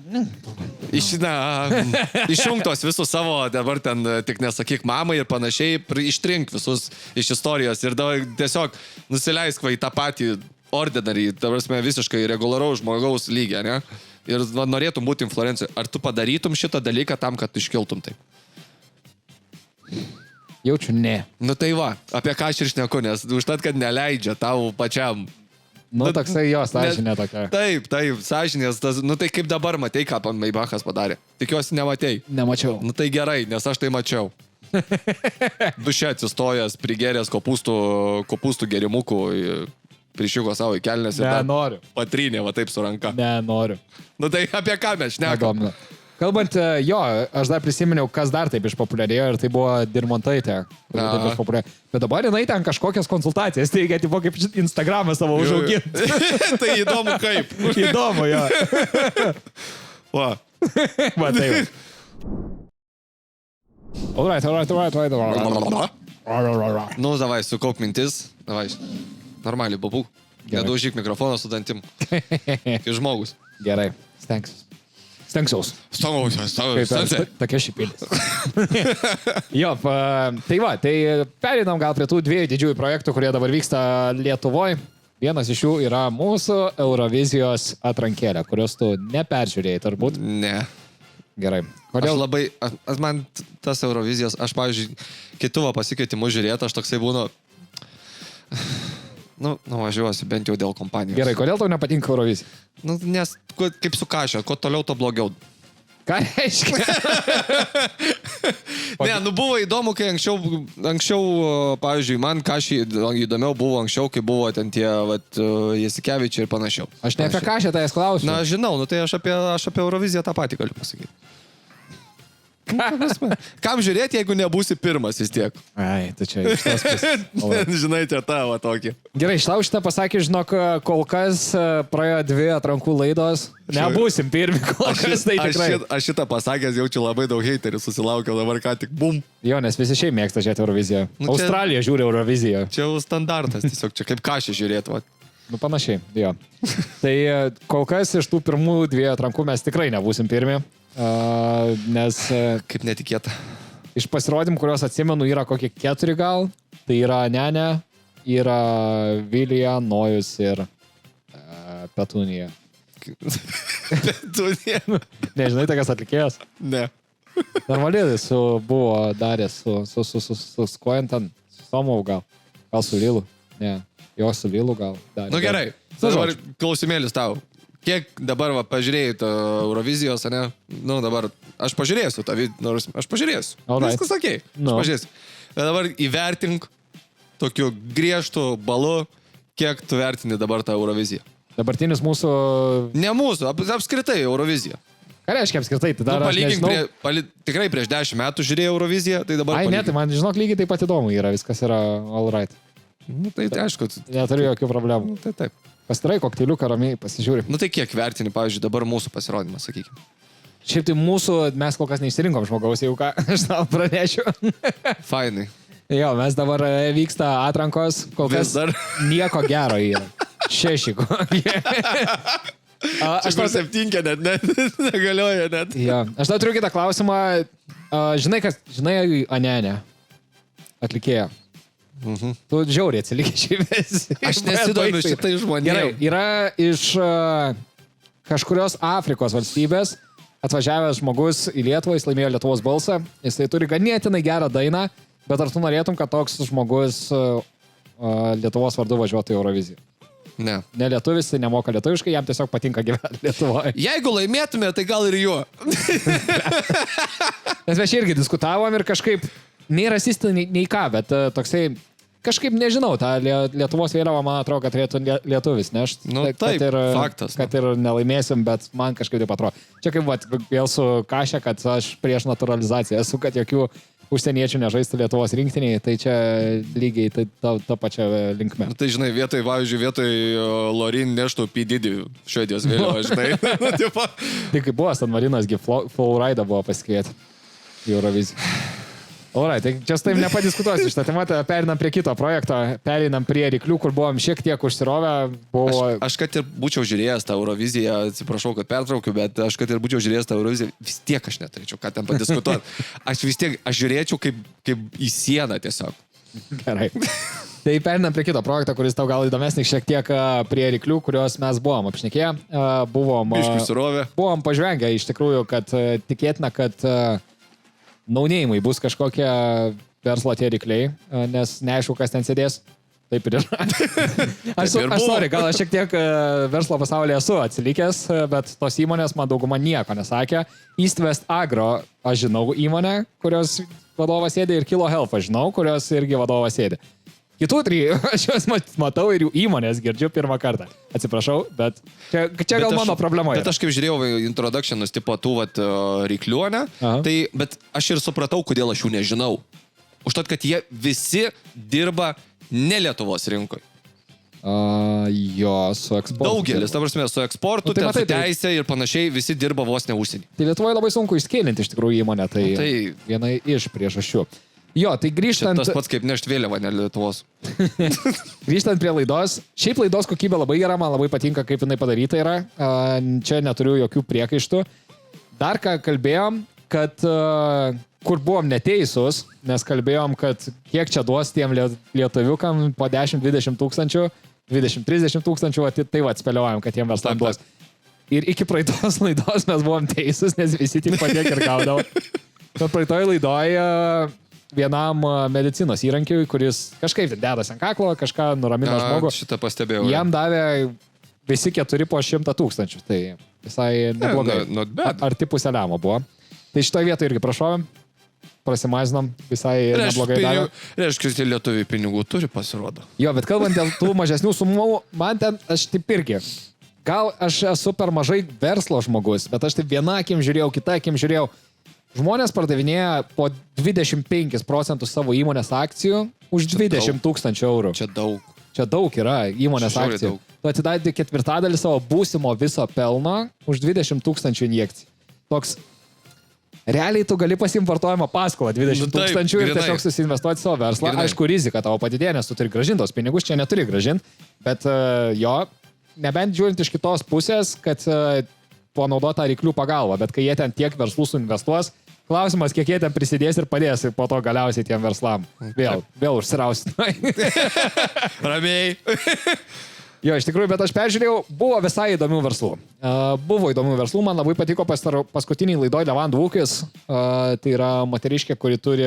Išjungtos visus savo, dabar ten tik nesakyk mamai ir panašiai, ištrink visus iš istorijos ir dabar tiesiog nusileisk į tą patį ordinarį, ta prasme, visiškai regularaus žmogaus lygį, ne? Ir norėtum būti influencer. Ar tu padarytum šitą dalyką tam, kad iškiltum taip? Jaučiu ne. Nu tai va, apie ką aš ir šneku, nes užtat, kad neleidžia tau pačiam. Nu, toksai jo sąžinė tokia. Taip, sąžinės. Nu tai kaip dabar matei, ką Meibachas padarė? Tikiuosi nematei. Nemačiau. Nu tai gerai, nes aš tai mačiau. Duše atsistojęs, prigeręs kopūstų gerimukų, prišiuko savo į kelnes ir nenoriu. Patrynė, va taip su ranka. Nenoriu. Nu tai apie ką mes šnekam? Kalbant, jo, aš dar prisiminiau, kas dar taip išpopuliarėjo ir tai buvo Dirmontaitė. Bet dabar jinai ten kažkokias konsultacijas teigia, tipo kaip Instagramą savo užauginti. Tai įdomu kaip. Įdomu, jo. Va. Va, taip. Alright. Nu, davai, sukauk mintis. Davai, normaliai, babūk. Nedaužyk mikrofoną su dantim. Kaip žmogus. Gerai, stengsiuos. Tokia šipėlis. Jo, tai va, tai pereinam gal prie tų dviejų didžiųjų projektų, kurie dabar vyksta Lietuvoje. Vienas iš jų yra mūsų Eurovizijos atrankėlė, kurios tu neperžiūrėjai, turbūt. Ne. Gerai. Kodėl? Man tas Eurovizijos, aš, pavyzdžiui, kitų pasikvietimų žiūrėti, aš toksai būnu, važiuosiu bent jau dėl kompanijos. Gerai, kodėl tau nepatinka Eurovizija? Nes kaip su kašė, kuo toliau, to blogiau. Ką reiškia? Ne, buvo įdomu, kai anksčiau, pavyzdžiui, man kašį įdomiau buvo anksčiau, kai buvo ten tie Jasikevičiai ir panašiau. Aš ne apie kašę tai klausiu. Na, žinau, tai aš apie Euroviziją tą patį galiu pasakyti. Kam žiūrėti, jeigu nebūsi pirmas vis tiek? Ai, tai čia iš tos pusės. Žinai, čia tavo tokį. Gerai, tau šitą pasakė, žinok, kol kas praėjo 2 atrankų laidos. Nebūsim pirmi, kol kas tai tikrai. Aš šitą pasakęs jaučiu labai daug heiterių, susilaukiau dabar ką tik, bum. Jo, nes visi šiaip mėgsta žiūrėti Euroviziją. Australija žiūri Euroviziją. Čia jau standartas, tiesiog čia kaip kašį žiūrėti, va. Nu, panašiai, jo. Tai kol kas iš tų pirmų 2 atrankų mes tikrai nebūsim pirmi. Nes kaip netikėta. Iš pasirodymų, kuriuos atsimenu, yra kokie 4 gal. Tai yra Nenė, yra Vilija, Nojus ir Petunija. Petunija? Nežinai, tokias atlikėjas? Ne. Normaliai buvo daręs su Skojantan, su Somov gal. Gal su Lilu? Ne. Jo su Lilu gal darė. Nu gerai. Dabar klausimėlis tau. Kiek dabar pažiūrėjai tą Eurovizijos, ne? Nu, dabar aš pažiūrėsiu tą video, aš pažiūrėsiu. Viskas sakei. Aš pažiūrėsiu. Dabar įvertink tokiu griežtu balu, kiek tu vertini dabar tą Euroviziją. Dabartinis mūsų... Ne mūsų, apskritai Euroviziją. Ką reiškia apskritai? Tai dar tikrai prieš 10 metų žiūrėjau Euroviziją, tai dabar... Ai, ne, tai man, žinok, lygiai taip pat įdomu yra, viskas yra all right. Nu, tai aišku. Neturiu jokių problemų. Tai taip. Pastarai kokteiliuką ramiai pasižiūri. Nu tai kiek vertini, pavyzdžiui, dabar mūsų pasirodymą, sakykime. Šiaip tai mes kol kas neišsirinkom žmogaus, jau ką aš tau pranešiu. Fainai. Jo, mes dabar vyksta atrankos, kol kas dar nieko gero yra. 6 kokie. Aš dar 7 net negalioja net. Jo, aš dar turiu kitą klausimą. Žinai Anenę, atlikėją. Tu žiauriai atsilikė šįvės. Aš nesidomiu šitai žmonėm. Gerai, yra iš kažkurios Afrikos valstybės atvažiavęs žmogus į Lietuvą, jis laimėjo Lietuvos balsą, jis tai turi ganėtinai gerą dainą, bet ar tu norėtum, kad toks žmogus Lietuvos vardu važiuotų į Euroviziją? Ne. Ne lietuvis, tai nemoka lietuviškai, jam tiesiog patinka gyventi Lietuvoje. Jeigu laimėtume, tai gal ir juo. Nes mes irgi diskutavom ir kažkaip nei rasistai, nei ką, bet toksai, kažkaip nežinau, tą Lietuvos vėliavą, man atrodo, kad turėtų lietuvis nešti. Nu, taip, faktas. Kad ir nelaimėsim, bet man kažkaip taip atrodo. Čia kaip vėl su kašė, kad aš prieš naturalizaciją esu, kad jokių užsieniečių nežaistų Lietuvos rinktiniai, tai čia lygiai ta pačia linkme. Tai žinai, vietoj Lorin neštų P.D. Švedijos vėliavą, žinai. Tai kaip buvo, San Marinosgi Flowridą buvo pasikvietę į Euroviziją. Alright, tai čia taip nepadiskutuosiu šitą temą, perinam prie kito projekto, perinam prie ryklių, kur buvom šiek tiek užsirovę. Aš kad ir būčiau žiūrėjęs tą Euroviziją, atsiprašau, kad pertraukiu, bet aš kad ir būčiau žiūrėjęs tą Euroviziją, vis tiek aš neturėčiau ką ten padiskutuoti. Aš žiūrėčiau kaip į sieną tiesiog. Gerai. Tai perinam prie kito projekto, kuris tau gal įdomesnis šiek tiek prie ryklių, kuriuos mes buvom apšnekėję. Buvom pažvengę iš tikrųjų, kad tikėtina, kad naunėjimai bus kažkokie verslo tie rykliai, nes neaišku, kas ten sėdės. Taip ir yra. Aš sorry, gal aš šiek tiek verslo pasaulyje esu atsilikęs, bet tos įmonės man dauguma nieko nesakė. East West Agro, aš žinau įmonę, kurios vadovas sėdė, ir Kilo Health, aš žinau, kurios irgi vadovas sėdė. Kitų trijų, aš juos matau ir jų įmonės girdžiu pirmą kartą. Atsiprašau, bet čia gal mano problema. Bet aš kaip žiūrėjau introductionus tipo tų rykliuonę, tai, bet aš ir supratau, kodėl aš jų nežinau. Užtat, kad jie visi dirba ne Lietuvos rinkoje. Jo, su eksportu. Daugelis, ta prasme, su eksportu, nu, tai su teisė ir panašiai, visi dirba vos ne užsienį. Tai Lietuvoje labai sunku išskėlinti iš tikrųjų įmonę, tai viena iš priežasčių. Jo, tai grįžtant... Tas pats kaip nešt vėliavą, ne Lietuvos. Grįžtant prie laidos. Šiaip laidos kokybė labai gera, man labai patinka, kaip jinai padaryta yra. Čia neturiu jokių priekaištų. Dar ką kalbėjom, kad kur buvom neteisūs, nes kalbėjom, kad kiek čia duos tiem lietuviukam po 10-20 tūkstančių, 20-30 tūkstančių, tai atspėliojom, kad jiem verslam duos. Ir iki praeitos laidos mes buvom teisūs, nes visi tik patiek ir gaudavo. Praeitoj laidoje vienam medicinos įrankiui, kuris kažkaip dedasi ant kaklo, kažką nuramino žmogų. Šitą pastebėjau. Jam davė visi 4 po 100 000. Tai visai neblogai. Arti pusę lemo buvo. Tai šitoje vietoje irgi prašovėm. Prasimažinom, visai neblogai davė. Reiškia, tie lietuviai pinigų turi, pasirodo. Jo, bet kalbant dėl tų mažesnių sumų, man ten, aš taip irgi. Gal aš esu per mažai verslo žmogus, bet aš taip viena akim žiūrėjau, kita akim žiūrėjau. Žmonės pardavinėja po 25% savo įmonės akcijų už 20 000 eurų. Čia daug yra įmonės akcijų. Tu atidadi 1/4 savo būsimo viso pelno už 20 000 injekcijų. Toks, realiai tu gali pasiimti vartojimo paskolą 20 000 ir tiesiog susinvestuoti savo verslą. Aišku, rizika tavo padidėja, nes tu turi grąžintos pinigus, čia neturi grąžinti, bet nebent žiūrint iš kitos pusės, kad panaudota ryklių pagalba, bet kai jie ten tiek verslų suinvestuos, klausimas, kiek jie ten prisidės ir padės ir po to galiausiai tiem verslam. Vėl užsirausinai. Ramiai. Jo, iš tikrųjų, bet aš peržiūrėjau, buvo visai įdomių verslų. Man labai patiko paskutiniai laidoj Levandų ūkis. Tai yra moteriškė, kuri turi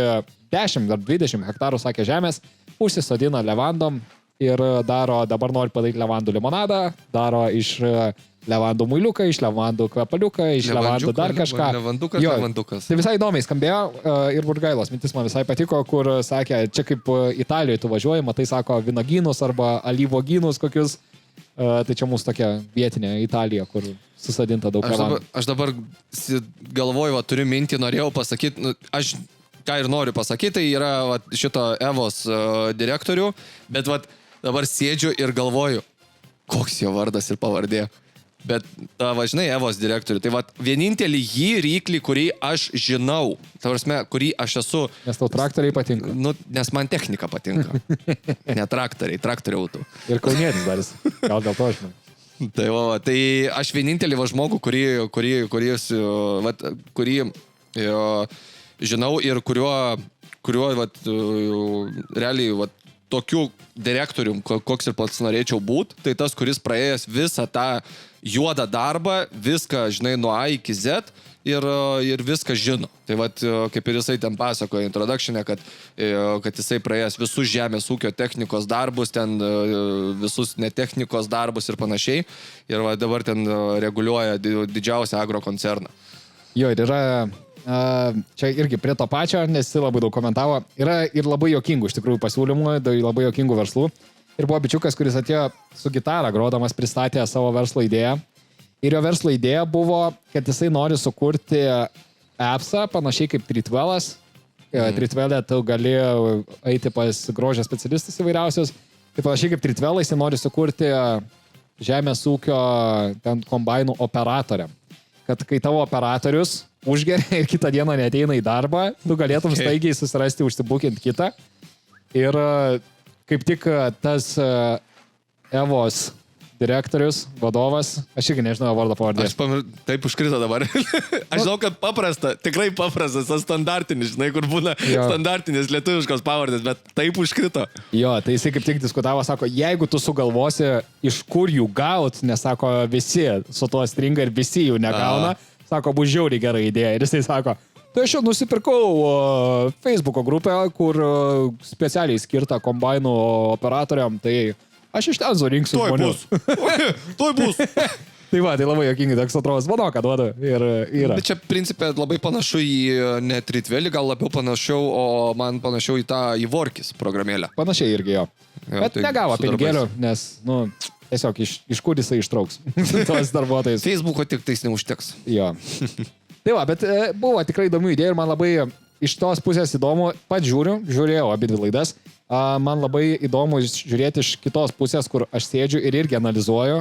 10 ar 20 hektarų, sakė, žemės, užsisodina levandom ir dabar nori padaryti levandų limonadą, daro iš levandų muiliuką, iš levandų kvepaliuką, iš levandų dar kažką. Levandukas. Tai visai įdomiai skambėjo ir Burgailos mintis man visai patiko, kur sakė, čia kaip Italijoje tu važiuoji, matai, sako, vinogynus arba alyvogynus kokius. Tai čia mūsų tokia vietinė Italija, kur susadinta daug levandų. Aš dabar galvoju, turiu mintį, norėjau pasakyti, aš ką ir noriu pasakyti, tai yra šito Evos direktorių, bet dabar sėdžiu ir galvoju, koks jo vardas ir pavardė. Bet, žinai, Evos direktorių, tai vienintelį jį ryklį, kurį aš žinau, kurį aš esu... Nes tau traktoriai patinka. Nes man technika patinka. Ne traktoriautų. Ir kaunietis daris. Gal dėl to aš žinau. Tai aš vienintelį žmogų, kurį žinau ir kuriuo realiai tokiu direktorium, koks ir pats norėčiau būti, tai tas, kuris praėjęs visą tą juodą darbą, viską, žinai, nuo A iki Z ir viską žino. Tai kaip ir jisai ten pasakoja introduction'e, kad jisai praėjęs visus žemės ūkio technikos darbus, ten visus netechnikos darbus ir panašiai. Ir dabar ten reguliuoja didžiausią agrokoncerną. Jo, ir yra... čia irgi prie to pačio, nes jis labai daug komentavo. Yra ir labai jokingų iš tikrųjų pasiūlymų, labai jokingų verslų. Ir buvo bičiukas, kuris atėjo su gitara grodamas, pristatė savo verslo idėją. Ir jo verslo idėja buvo, kad jisai nori sukurti appsą, panašiai kaip Treatwellas, Tritvelė tu gali eiti pas grožio specialistus įvairiausius. Tai panašiai kaip Tritvelai, jis nori sukurti žemės ūkio ten kombainų operatoriam. Kad kai tavo operatorius užgeria ir kitą dieną neateina į darbą, tu galėtum staigiai susirasti, užsibukinti kitą. Ir kaip tik tas Evos direktorius, vadovas, aš irgi nežinau vardo pavardės. Taip užkrito dabar. Aš žinau, kad paprasta, tikrai paprastas, standartinis, žinai, kur būna standartinis lietuviškos pavardės, bet taip užkrito. Jo, tai jisai kaip tik diskutavo, sako, jeigu tu sugalvosi, iš kur jų gaut, nes sako, visi su tuo stringa ir visi jų negauna, sako, bus žiauriai gera idėja. Ir jisai sako, tai aš jau nusipirkau Facebooko grupę, kur specialiai skirta kombainų operatoriam, tai aš iš ten surinksiu žmonių. Tuoj bus. Tai va, tai labai jokingai, toks atrodo, zvanoką duodu ir yra. Bet čia principė labai panašu į ne Tritvelį, gal labiau panašiau, o man panašiau į tą Vorkis programėlę. Panašiai irgi jo. Bet tai negavo pinigėlių, nes, tiesiog iš kur jisai ištrauks tos darbuotojus. Facebooko tik tais neužteks. Jo. Tai va, bet buvo tikrai įdomių idėjų ir man labai iš tos pusės įdomu, pats žiūrėjau abi dvi laidas. Man labai įdomu žiūrėti iš kitos pusės, kur aš sėdžiu ir irgi analizuoju.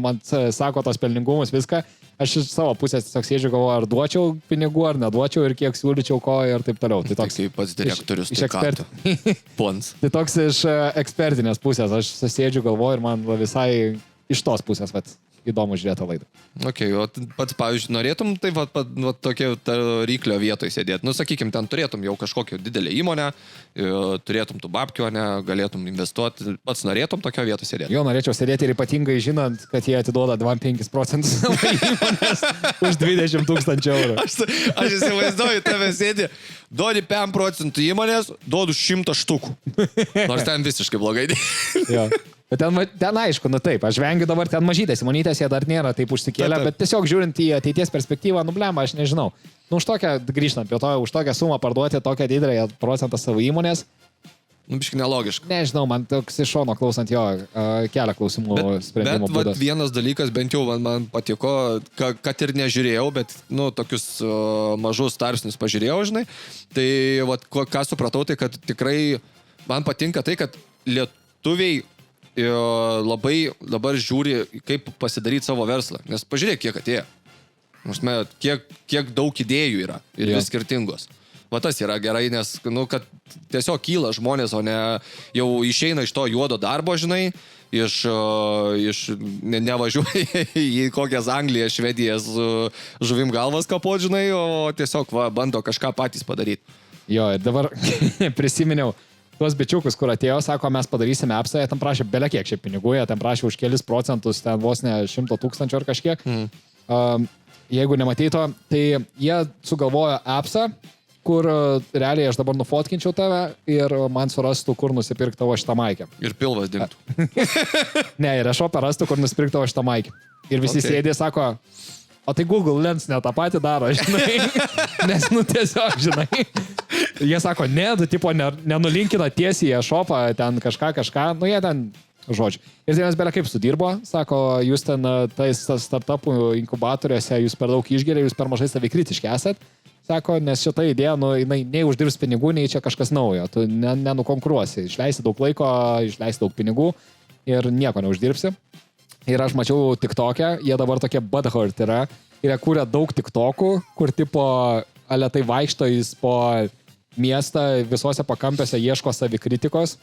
Man sako tos pelningumus, viską. Aš iš savo pusės tiesiog sėdžiu, galvoju, ar duočiau pinigų, ar neduočiau ir kiek siūlyčiau ko ir taip toliau. Tai toks kaip pats direktorius. Pons. Tai toks iš ekspertinės pusės. Aš sėdžiu, galvoju ir man visai iš tos pusės įdomu žiūrėti tą laidą. Ok, o pats, pavyzdžiui, norėtum tai tokia ryklio vietoje sėdėti. Sakykim, ten turėtum jau kažkokią didelę įmonę, turėtum tų babkių, galėtum investuoti. Pats norėtum tokią vietą sėdėti? Jo, norėčiau sėdėti ir ypatingai žinant, kad jie atiduoda 25% savo įmonės už 20 000 eurų. Aš įsivaizduoju, tave sėdi, duodi 5% įmonės, duodu 100 štukų. Nors ten visiškai blogai. Jo. Bet ten aišku, taip, aš vengiu dabar ten mažytės, įmonytės jie dar nėra taip užsikėlę, bet tiesiog žiūrint į ateities perspektyvą, blema, aš nežinau. Už tokią, grįžtant prie to, už tokią sumą parduoti tokią didelę procentą savo įmonės. Biškai nelogiška. Nežinau, man toks iš šono klausant jo kelia klausimų sprendimo būdas. Bet vienas dalykas, bent jau man patiko, kad ir nežiūrėjau, bet, tokius mažus tarpsnius pažiūrėjau, žinai. Tai, ką supratau, tai kad tikrai man patinka tai, kad lietuviai labai dabar žiūri, kaip pasidaryti savo verslą. Nes pažiūrėk, kiek atėjo. Kiek daug idėjų yra ir vis skirtingos. Tas yra gerai, nes, kad tiesiog kyla žmonės, o ne jau išeina iš to juodo darbo, žinai, nevažiuoja į kokias Angliją, Švediją su žuvim galvas kapot, žinai, o tiesiog bando kažką patys padaryti. Jo, ir dabar prisiminiau tuos bičiukus, kur atėjo, sako, mes padarysime appsą, jie tam prašė belekiek šiaip pinigų, jie tam prašė už kelis procentus, ten vos ne 100 000 ar kažkiek. Jeigu nematyto, tai jie sugalvojo appsą, kur realiai aš dabar nufotkinčiau tave ir man surastų, kur nusipirkti tavo šitą maikę. Ir pilvas dingtų. Ne, ir aš operastų, kur nusipirkti tavo šitą maikę. Ir visi sėdė, sako, o tai Google Lens ne tą patį daro, žinai. Nes, tiesiog, žinai. Jie sako, tipo, nenulinkina tiesiai į shopą, ten kažką, jie ten, žodžiu. Ir tai mes belia kaip sudirbo, sako, jūs ten tais startupų inkubatoriuose, jūs per daug išgeria, jūs per mažai savikritiški esat. Sako, nes šita idėja, jinai nei uždirbs pinigų, nei čia kažkas naujo. Tu nenukonkuruosi. Išleisi daug laiko, išleisi daug pinigų ir nieko neuždirbsi. Ir aš mačiau TikTokę, jie dabar tokie butthurt yra. Ir jie kūrė daug TikTokų, kur tipo aletai vaikšto jis po miestą, visose pakampiuose ieško savikritikos.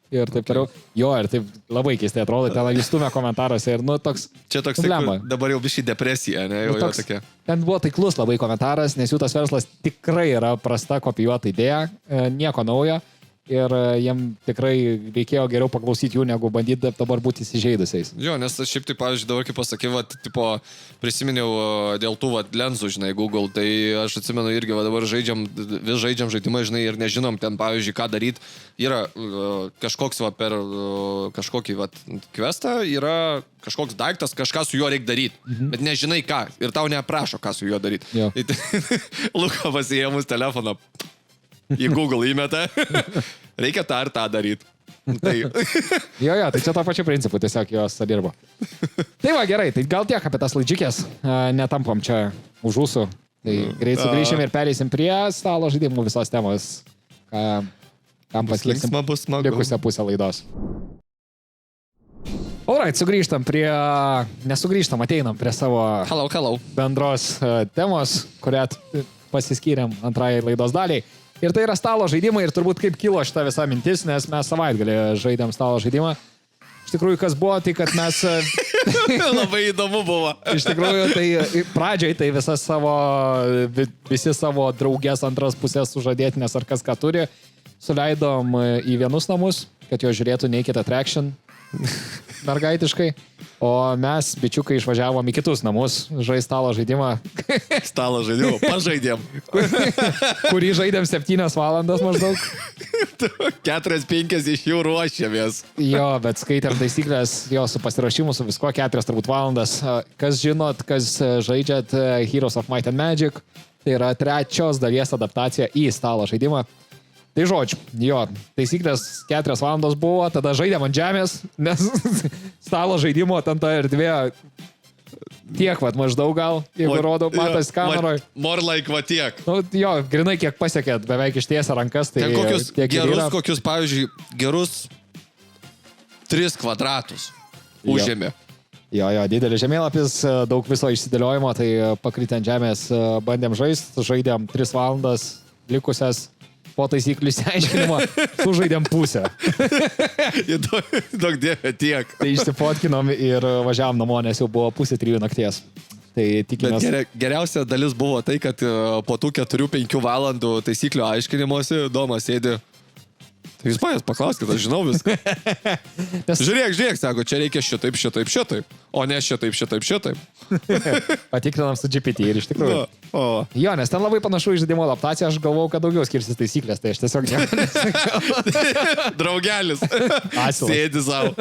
Ir taip toliau. Jo, ir taip labai keistai atrodo, ten jis stumia komentaruose ir, toks... Čia toks dabar jau biškai depresija, ne? Jau tokia. Ten buvo taiklus labai komentaras, nes jų tas verslas tikrai yra prasta kopijuota idėja, nieko naujo. Ir jiem tikrai reikėjo geriau paklausyti jų, negu bandyti dabar būti įsižeidusiais. Jo, nes aš šiaip tai, pavyzdžiui, dabar kaip pasakiau, prisiminiau dėl tų lensų, žinai, Google, tai aš atsimenu irgi, dabar vis žaidžiam žaidimą, žinai, ir nežinom ten, pavyzdžiui, ką daryti. Yra kažkoks, per kažkokį, questą, yra kažkoks daiktas, kažką su juo reikia daryti, bet nežinai ką, ir tau neaprašo, ką su juo daryti. Luka pasiėmus telefoną. Į Google įmeta. Reikia tą ir tą daryti. Tai... Jo, tai čia to pačiu principu tiesiog jos dirbo. Tai va, gerai, tai gal tiek apie tas laidžikės. Netampam čia už ūsų. Tai greit sugrįšim ir pereisim prie stalo žaidimų visos temos, kam paskirsim likusią pusę laidos. Alright, ateinam prie savo bendros temos, kurią pasiskyrėm antrai laidos daliai. Ir tai yra stalo žaidimai ir turbūt kaip kilo šita visa mintis, nes mes savaitgalį žaidėm stalo žaidimą. Iš tikrųjų, kas buvo, tai kad mes... Labai įdomu buvo. Iš tikrųjų, tai pradžioj tai visi savo draugės antras pusės sužadėtinės ar kas ką turi, suleidom į vienus namus, kad jo žiūrėtų Naked Attraction mergaitiškai, o mes, bičiukai, išvažiavom į kitus namus, žaisti stalo žaidimą. Stalo žaidimą, pažaidėm. Kurį žaidėm 7 valandas maždaug. 4-5 iš jų ruošėmės. Jo, bet skaitėm taisyklės, jo, su pasiruošimu, su visko 4 turbūt valandas. Kas žinot, kas žaidžiat Heroes of Might and Magic, tai yra 3 dalies adaptacija į stalo žaidimą. Tai žodžiu, jo, taisyklės 4 valandos buvo, tada žaidėm ant žemės, nes stalo žaidimo ten ta erdvė tiek, maždaug gal, jeigu rodo, matas kameroj. More like tiek. Nu, jo, grinai kiek pasiekėt, beveik ištiesę rankas, tai tiek kokius, pavyzdžiui, gerus 3 kvadratus užėmė. Jo, didelis žemėlapis, daug viso išsidėliojimo, tai pakritę ant žemės bandėm žaidėm 3 valandas likusias. Po taisyklių išsiaiškinimo sužaidėm pusę. Daug dievė tiek. Tai išsifotkinom ir važiavom namo, nes jau buvo 2:30 nakties. Tai tikimės... Bet geriausia dalis buvo tai, kad po tų 4-5 valandų taisyklių aiškinimuose Domas sėdi. Tai jūs manęs paklauskite, aš žinau viską. Žiūrėk, sako, čia reikia šitaip. O ne šitaip. Patikrinam su GPT ir iš tikrųjų. Jo, nes ten labai panašu į žaidimo adaptaciją, aš galvau, kad daugiau skirsis taisyklės, tai aš tiesiog nesakiau. Draugelis. Sėdi savo.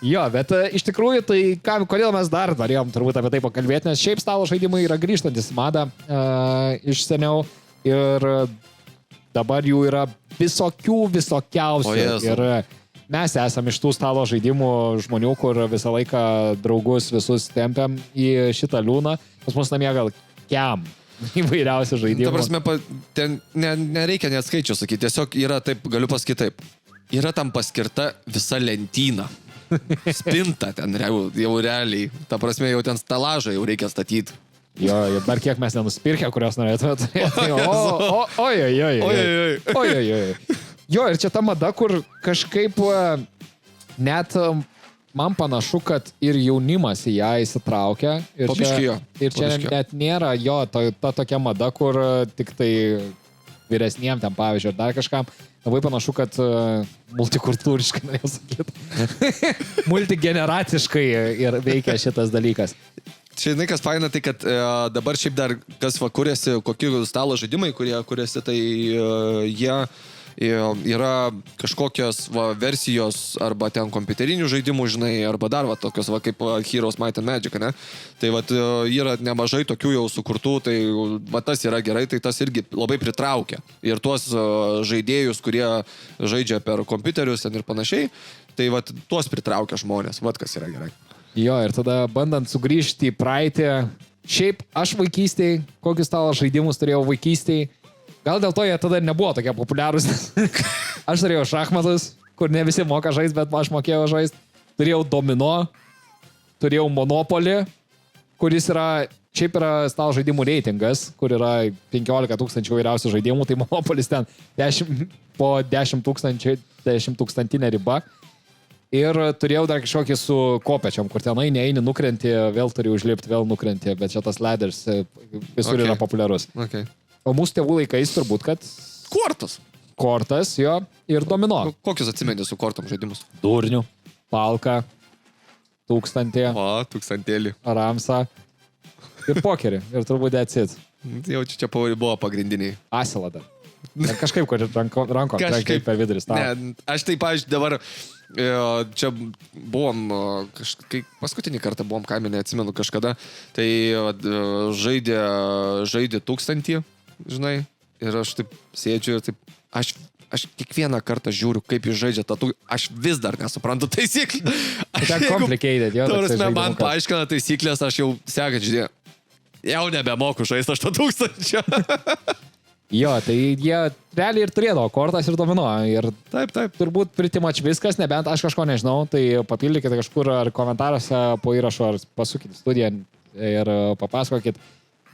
Jo, bet iš tikrųjų, tai kodėl mes dar norėjom turbūt apie tai pakalbėti, nes šiaip stalo žaidimai yra grįžtantis madą iš seniau ir dabar jų yra visokiausių. Ir mes esame iš tų stalo žaidimų žmonių, kur visą laiką draugus visus tempiam į šitą liūną. Pas mus namie gal įvairiausių žaidimų. Ta prasme, ten nereikia net skaičių sakyti, tiesiog yra taip, galiu pasakyti taip. Yra tam paskirta visa lentyna. Spinta ten jau realiai. Ta prasme, jau ten stalažą jau reikia statyti. Jo, dar kiek mes nenusipirkę, kurios norėtume turėti. Oi. Jo, ir čia ta mada, kur kažkaip net man panašu, kad ir jaunimas į ją įsitraukia. Ir čia net nėra ta tokia mada, kur tik tai vyresniem ten, pavyzdžiui, dar kažkam. Labai panašu, kad multikultūriškai, norėjau sakyti, multigeneraciškai ir veikia šitas dalykas. Čia, žinai, kas faina, tai kad dabar šiaip dar, kas kuriasi, kokie stalo žaidimai, kurie kuriasi, tai jie yra kažkokios versijos arba ten kompiuterinių žaidimų, žinai, arba dar tokios kaip Heroes Might and Magic, ne? Tai yra nemažai tokių jau sukurtų, tai tas yra gerai, tai tas irgi labai pritraukia. Ir tuos žaidėjus, kurie žaidžia per kompiuterius ir panašiai, tai tuos pritraukia žmonės, kas yra gerai. Jo, ir tada bandant sugrįžti į praeitį, šiaip aš vaikystėj, kokius stalo žaidimus turėjau vaikystėj, gal dėl to jie tada nebuvo tokie populiarūs. Aš turėjau šachmatus, kur ne visi moka žaisti, bet aš mokėjau žaisti. Turėjau domino, turėjau monopolį, kuris šiaip yra stalo žaidimų reitingas, kur yra 15 000 įvairiausių žaidimų, tai monopolis ten po 10 000 riba. Ir turėjau dar kažkokį su kopečiom, kur ten eini, nukrenti, vėl turi užlipti, vėl nukrenti, bet čia tas ladders visur yra populiarus. Okay. O mūsų tėvų laikais turbūt, kad... Kortas, jo, ir domino. Kokius atsimeni su kortom žaidimus? Durnių, palką, 1000. O, 1000. Ramsą ir pokerį. Ir turbūt decid. Jau čia buvo pagrindiniai. Asilą dar. Ir kažkaip, kur rankom kažkaip per vidurį stalo. Ne, aš taip, pavyzdžiui, dabar čia buvom, paskutinį kartą buvom kaime, neatsimenu kažkada, tai žaidė 1000, žinai, ir aš taip sėdžiu ir taip, aš kiekvieną kartą žiūriu, kaip jis žaidžia tą, aš vis dar nesuprantu taisyklių. Tai complicated, jo. Man paaiškina taisyklės, aš jau sekant žiūrėjau. jau nebemoku žaisti 8000. Jo, tai jie realiai ir turėdavo kortas ir domino. Ir Taip. turbūt pritimač viskas, nebent aš kažko nežinau, tai papildykite kažkur ar komentaruose po įrašo, ar pasukite studiją ir papasakokit.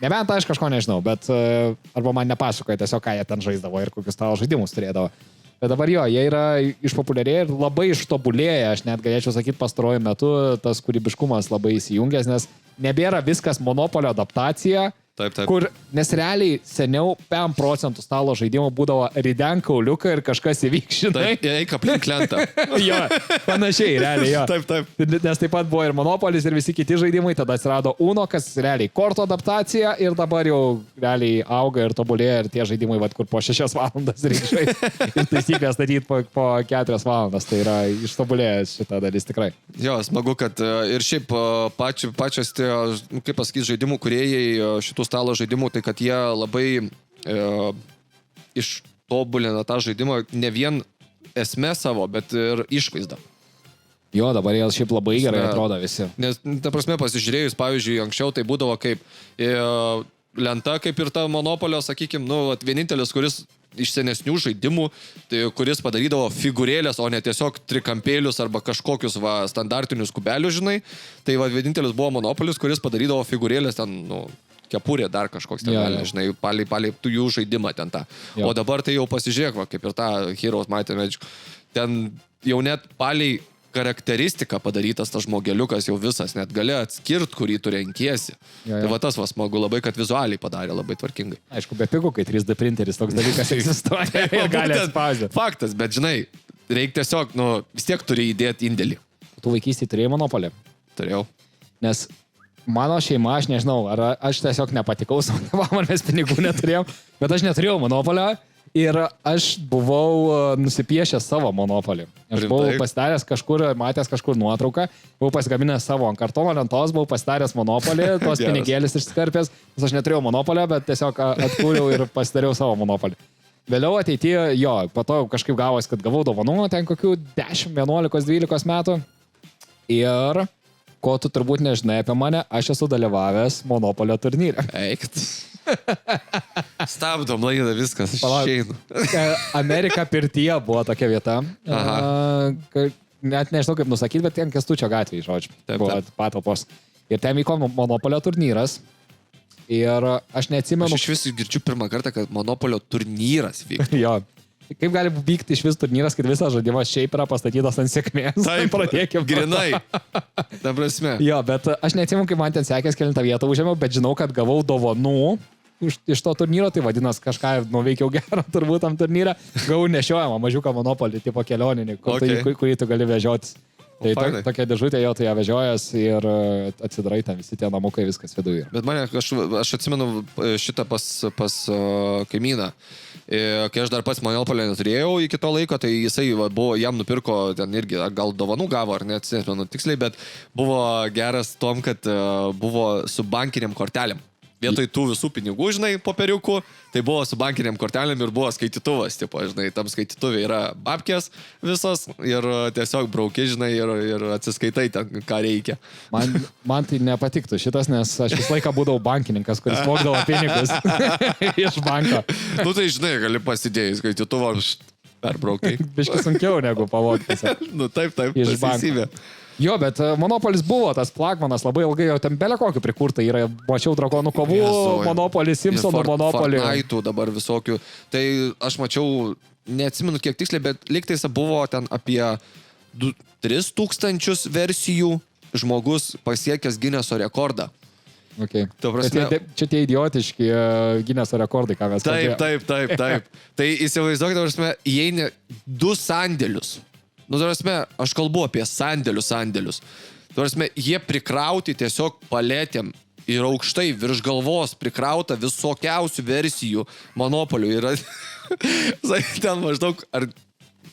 Nebent aš kažko nežinau, bet arba man nepasakoja tiesiog, ką jie ten žaisdavo ir kokius stalo žaidimus turėdavo. Bet dabar jo, jie yra išpopuliarėję ir labai ištobulėję, aš net galėčiau sakyti pastaruoju metu, tas kūrybiškumas labai įsijungęs, nes nebėra viskas Monopolio adaptacija. Taip. Kur, nes realiai seniau 5% stalo žaidimų būdavo ridenk kauliuką ir kažkas įvyks, žinai. Taip, eik aplink lentą. Jo, panašiai, realiai, jo. Taip. Nes taip pat buvo ir Monopolis, ir visi kiti žaidimai, tada atsirado Uno, kas realiai kortų adaptacija ir dabar jau realiai auga ir tobulėja ir tie žaidimai, vat, kur po 6 valandas reikia žaisti ir taisyklės statyti po 4 valandas, tai yra ištobulėjęs šitą dalis tikrai. Jo, smagu, kad ir šiaip pačios tie, kaip pasakyti, žaidimų kūrėjai šitų stalo žaidimų, tai kad jie labai ištobulina tą žaidimą ne vien esmę savo, bet ir išvaizdą. Jo, dabar jie šiaip labai gerai atrodo visi. Nes, ta prasme, pasižiūrėjus, pavyzdžiui, anksčiau tai būdavo kaip lenta, kaip ir ta Monopolio, sakykime, vienintelis, kuris iš senesnių žaidimų, tai kuris padarydavo figūrėlės, o ne tiesiog trikampėlius arba kažkokius standartinius kubelius, žinai. Tai vienintelis buvo Monopolis, kuris padarydavo figūrėlės ten, kepurė dar kažkoks ten, žinai, palei jų žaidimą ten tą. Jo. O dabar tai jau pasižiūrėk, kaip ir tą Heroes Might and Magic. Ten jau net palei karakteristiką padarytas tas žmogeliukas jau visas, net gali atskirti, kurį tu renkiesi. Jo. Tai tas smagu labai, kad vizualiai padarė labai tvarkingai. Aišku, be pigų, kai 3D printeris toks dalykas egzistuoja ir gali atspausdinti. Faktas, bet žinai, reikia tiesiog, vis tiek turi įdėti indėlį. Tu vaikystėje turėjai Monopolį? Turėjau. Nes mano šeima, aš nežinau, ar aš tiesiog nepatikau savo tėvam, ar mes pinigų neturėjom, bet aš neturėjau Monopolio ir aš buvau nusipiešęs savo Monopolį. Aš buvau pasidaręs kažkur, matęs kažkur nuotrauką, buvau pasigaminęs savo ant kartono lentos, buvau pasidaręs Monopolį, tos pinigėlis išskarpęs, nes aš neturėjau Monopolio, bet tiesiog atkūriau ir pasidariau savo Monopolį. Vėliau ateityje, po to kažkaip gavosi, kad gavau dovanų, ten kokių 10, 11, 12 metų ir ko tu turbūt nežinai apie mane, aš esu dalyvavęs Monopolio turnyre. Eikt. Stabdom laidą, viskas, išeinu. Amerika pirtyje buvo tokia vieta. Net nežinau kaip nusakyti, bet ten Kęstučio gatvėje, žodžiu, buvo patalpos. Ir ten vyko Monopolio turnyras. Ir aš neatsimenu... Aš iš vis girdžiu pirmą kartą, kad Monopolio turnyras vyktų. Jo. Kaip gali vykti iš vis turnyras, kad visas žaidimas šiaip yra pastatytas ant sėkmės? Taip, pradėkim. Grinai. Ta prasme. Jo, bet aš neatsimenu, kaip man ten sekės, kelintą vietą užėmiau, bet žinau, kad gavau dovanų iš to turnyro, tai vadinasi kažką nuveikiau gerą turbūt tam turnyre. Gavau nešiojamą mažiuką Monopolį, tipo kelioninį, kurį tu gali vežiotis. Tai tokia dėžutė, jo, tu ją vežiojas ir atsidarai ten visi tie namukai, viskas viduje. Bet mane, aš atsimenu šitą pas kaimyną. Kai aš dar pats Monopolį neturėjau iki to laiko, tai jisai buvo, jam nupirko, ten irgi gal dovanų gavo, ar neatsimenu tiksliai, bet buvo geras tom, kad buvo su bankiniam kortelėm. Vietoj tų visų pinigų, žinai, popieriukų, tai buvo su bankiniam kortelėm ir buvo skaitytuvas, tipo, žinai, tam skaitytuvė yra babkės visos ir tiesiog brauki, žinai, ir atsiskaitai ten, ką reikia. Man tai nepatiktų šitas, nes aš visą laiką būdavau bankininkas, kuris vogdavo pinigus iš banko. Nu tai, žinai, gali pasidėjus skaitytuvą perbraukai. Biškai sunkiau negu pavogti. Nu taip, iš banko. Jo, bet Monopolis buvo tas flagmanas labai ilgai, jau ten belė kokį prikurta yra. Mačiau Drakonų kovų, Monopolis, Simpsonų Monopolį. Fortnite'ų dabar visokių. Tai aš mačiau, neatsimenu kiek tiksliai, bet lygtais buvo ten apie 3000 versijų žmogus pasiekęs Guinnesso rekordą. Okay. Prasme... Čia tie idiotiški Guinnesso rekordai, ką mes kalbėjome. Taip. Tai įsivaizduokite, įeini 2 sandėlius. Nu, tarasme, aš kalbu apie sandėlius. Tarasme, jie prikrauti tiesiog paletėm ir aukštai virš galvos prikrauta visokiausių versijų Monopolių. Ir ten maždaug, ar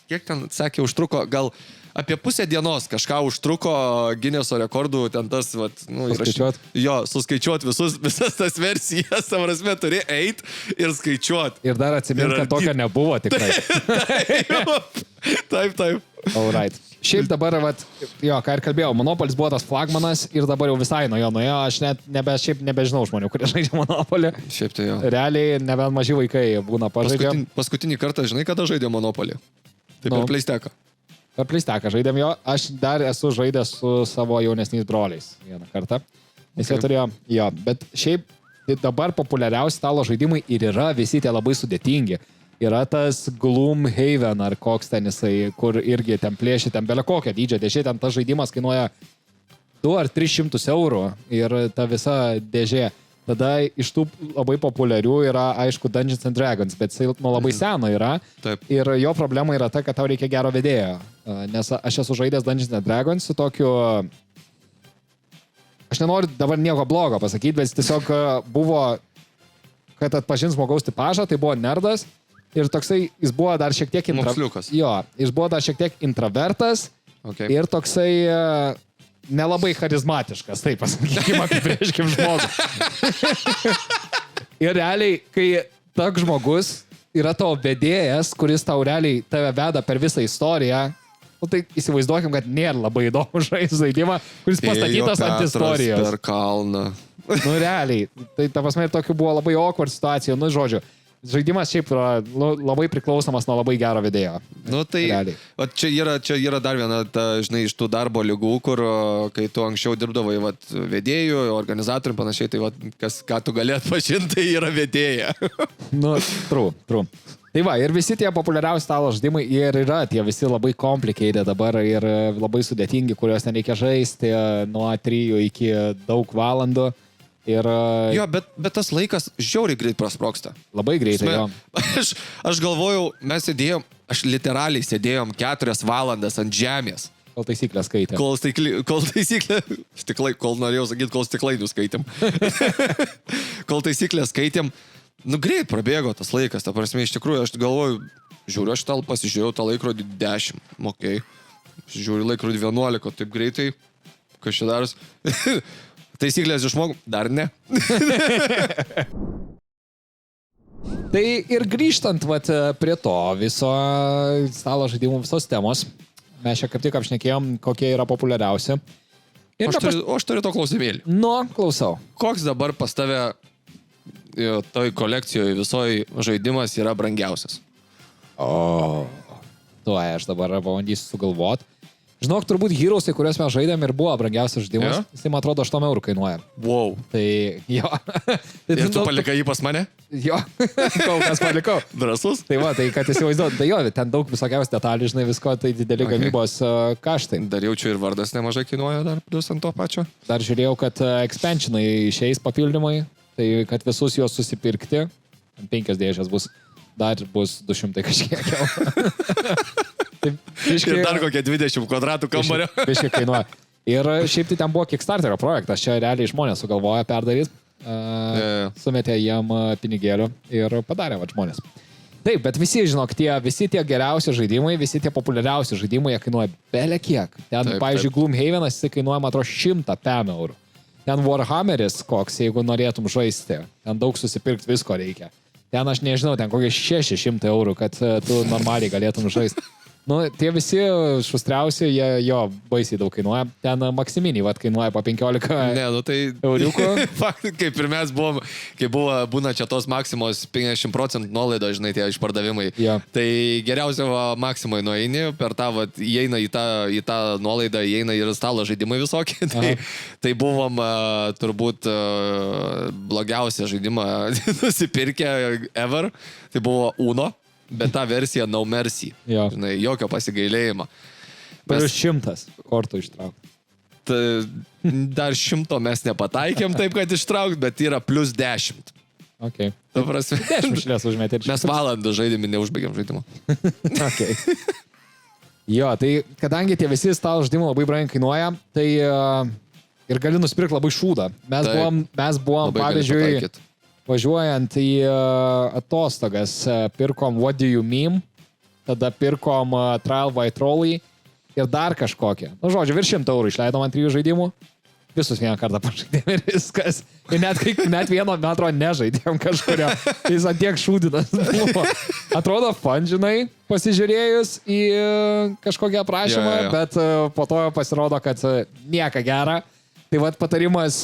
kiek ten, sakė, užtruko, gal apie pusę dienos kažką užtruko Guinnesso rekordų, ten tas, suskaičiuot? Jo, suskaičiuot visas tas versijas, savrasme, turi eit ir skaičiuot. Ir dar atsimint, kad tokio nebuvo tikrai. Taip. Alright. Šiaip dabar, ką ir kalbėjau, Monopolis buvo tas flagmanas ir dabar jau visai nuo jo nuėjo, aš net nebežinau žmonių, kurie žaidžia Monopolį. Šiaip tai jo. Realiai, nebent maži vaikai būna pažaidžia. Paskutinį kartą, žinai, kada žaidė Monopolį? Tai per PlayStation. Per PlayStation žaidėm jo, aš dar esu žaidęs su savo jaunesniais broliais vieną kartą. Nes jie turėjo, jo, bet šiaip dabar populiariausi stalo žaidimai ir yra visi tie labai sudėtingi. Yra tas Gloomhaven ar koks ten jisai, kur irgi ten plėšia, ten belia kokio dydžio dėžė, ten tas žaidimas kainuoja 2 ar 300 eurų ir ta visa dėžė. Tada iš tų labai populiarių yra, aišku, Dungeons and Dragons, bet jisai nuo labai seno yra. Taip. Ir jo problema yra ta, kad tau reikia gero vedėjo. Nes aš esu žaidęs Dungeons and Dragons su tokiu... Aš nenoriu dabar nieko blogo pasakyti, bet jis tiesiog buvo, kad atpažins žmogaus tipažą, tai buvo nerdas. Ir toksai, jis buvo dar šiek tiek... Moksliukas. Jo, jis buvo dar šiek tiek intravertas. Okay. Ir toksai nelabai charizmatiškas, taip pasakykime, apibrėžkim žmogų. Ir realiai, kai toks žmogus yra tavo vedėjas, kuris tau realiai tave veda per visą istoriją, tai įsivaizduokim, kad nėra labai įdomu žaidimą, kuris pastatytas ant istorijos. Per kalną. Nu, realiai. Tai ta prasme, ir tokių buvo labai awkward situacijų. Nu, žodžiu. Žaidimas šiaip yra labai priklausomas nuo labai gero vedėjo. Nu tai, čia yra dar viena, žinai, iš tų darbo lygų, kur, kai tu anksčiau dirbdavai vedėjų, organizatorių ir panašiai, tai ką tu gali atpažinti, tai yra vedėja. Nu, true. Tai va, ir visi tie populiariausi stalo žaidimai ir yra tie visi labai complicated dabar ir labai sudėtingi, kuriuos nereikia žaisti nuo 3 iki daug valandų. Ir... Jo, bet tas laikas žiauriai greit prasproksta. Labai greitai, jo. Aš galvojau, mes aš literaliai sėdėjom 4 valandas ant žemės. Kol taisyklę skaitėm. Kol norėjau sakyti, kol stiklainių skaitėm. Kol taisyklę skaitėm, nu greit prabėgo tas laikas, ta prasme, iš tikrųjų, aš galvoju, žiūriu, aš pasižiūrėjau tą laikrodį 10, okei. Žiūriu laikrodį 11, taip greitai, kas čia daros. Taisyklės išmokau? Dar ne. Tai ir grįžtant prie to viso stalo žaidimų visos temos, mes čia kaip tik apšnekėjom, kokie yra populiariausi. Aš turiu to klausimėlį. Nu, klausau. Koks dabar pas tave toj kolekcijoje visoji žaidimas yra brangiausias? Aš dabar pabandysiu sugalvot. Žinok, turbūt Heroesai, kuriuos mes žaidėm ir buvo brangiausias žaidimas. Yeah. Jis, man atrodo, 8 eurų kainuoja. Wow. Tai, jo. Ir tu palikai jį pas mane? Jo, kol kas palikau. Drąsus? Tai va, tai kad įsivaizduot, tai jo, ten daug visokiausių detalių, žinai, visko, tai dideli gamybos kaštai. Dar jaučiu ir vardas nemažai kainuoja dar plus ant to pačio. Dar žiūrėjau, kad expansionai išeis papildymai, tai kad visus juos susipirkti, 5 dėžės bus, dar bus 200 kažkiek jau. Ir dar kokie 20 kvadratų kambario. Biškiai kainuoja. Ir šiaip tai ten buvo Kickstarterio projektas, čia realiai žmonės sugalvoja perdaryti, sumetė jiem pinigėlių ir padarė žmonės. Taip, bet visi, žinok, visi tie geriausi žaidimai, visi tie populiariausi žaidimai, jie kainuoja bele kiek. Ten, pavyzdžiui, Gloomhavenas, jis kainuoja, man atrodo, 100 eurų. Ten Warhammeris koks, jeigu norėtum žaisti, ten daug susipirkti visko reikia. Ten aš nežinau, ten kokie 600 eurų, kad tu normaliai galėtum žaisti. Nu, tie visi šustriausi, jie jo baisiai daug kainuoja. Ten maksiminiai, kainuoja po 15 euriukų. Faktai, kaip ir mes buvom, kai būna čia tos Maksimos 50% nuolaido, žinai, tie išpardavimai. Ja. Tai geriausia Maksimai nueini, per tą, įeina į tą nuolaidą, įeina ir stalo žaidimai visokie. Tai buvom turbūt blogiausią žaidimą nusipirkę ever. Tai buvo Uno. Bet ta versija No Mercy. Jo. Žinai, jokio pasigailėjimo. Per 100 kortų ištraukti. Dar 100 mes nepataikėm taip, kad ištraukti, bet yra plus 10. Okay. Ta prasme. 10 šlės užmetė. Mes valandą žaidėme, neužbaigėm žaidimą. Okay. Jo, tai kadangi tie visi stalo žaidimai labai brangiai kainuoja, tai ir gali nusipirkti labai šūdą. Mes buvom pavyzdžiui, važiuojant į atostogas, pirkom What Do You Meme, tada pirkom Trial by Trolley ir dar kažkokią. Nu, žodžiu, virš 100 eurų išleidom ant 3 žaidimų. visus vieną kartą pažaidėm ir viskas. Ir net vieno metro nežaidėm kažkurio. Jis atiek šūdinas buvo. Atrodo fun, žinai, pasižiūrėjus į kažkokią aprašymą, bet po to pasirodo, kad nieka gera. Tai vat patarimas,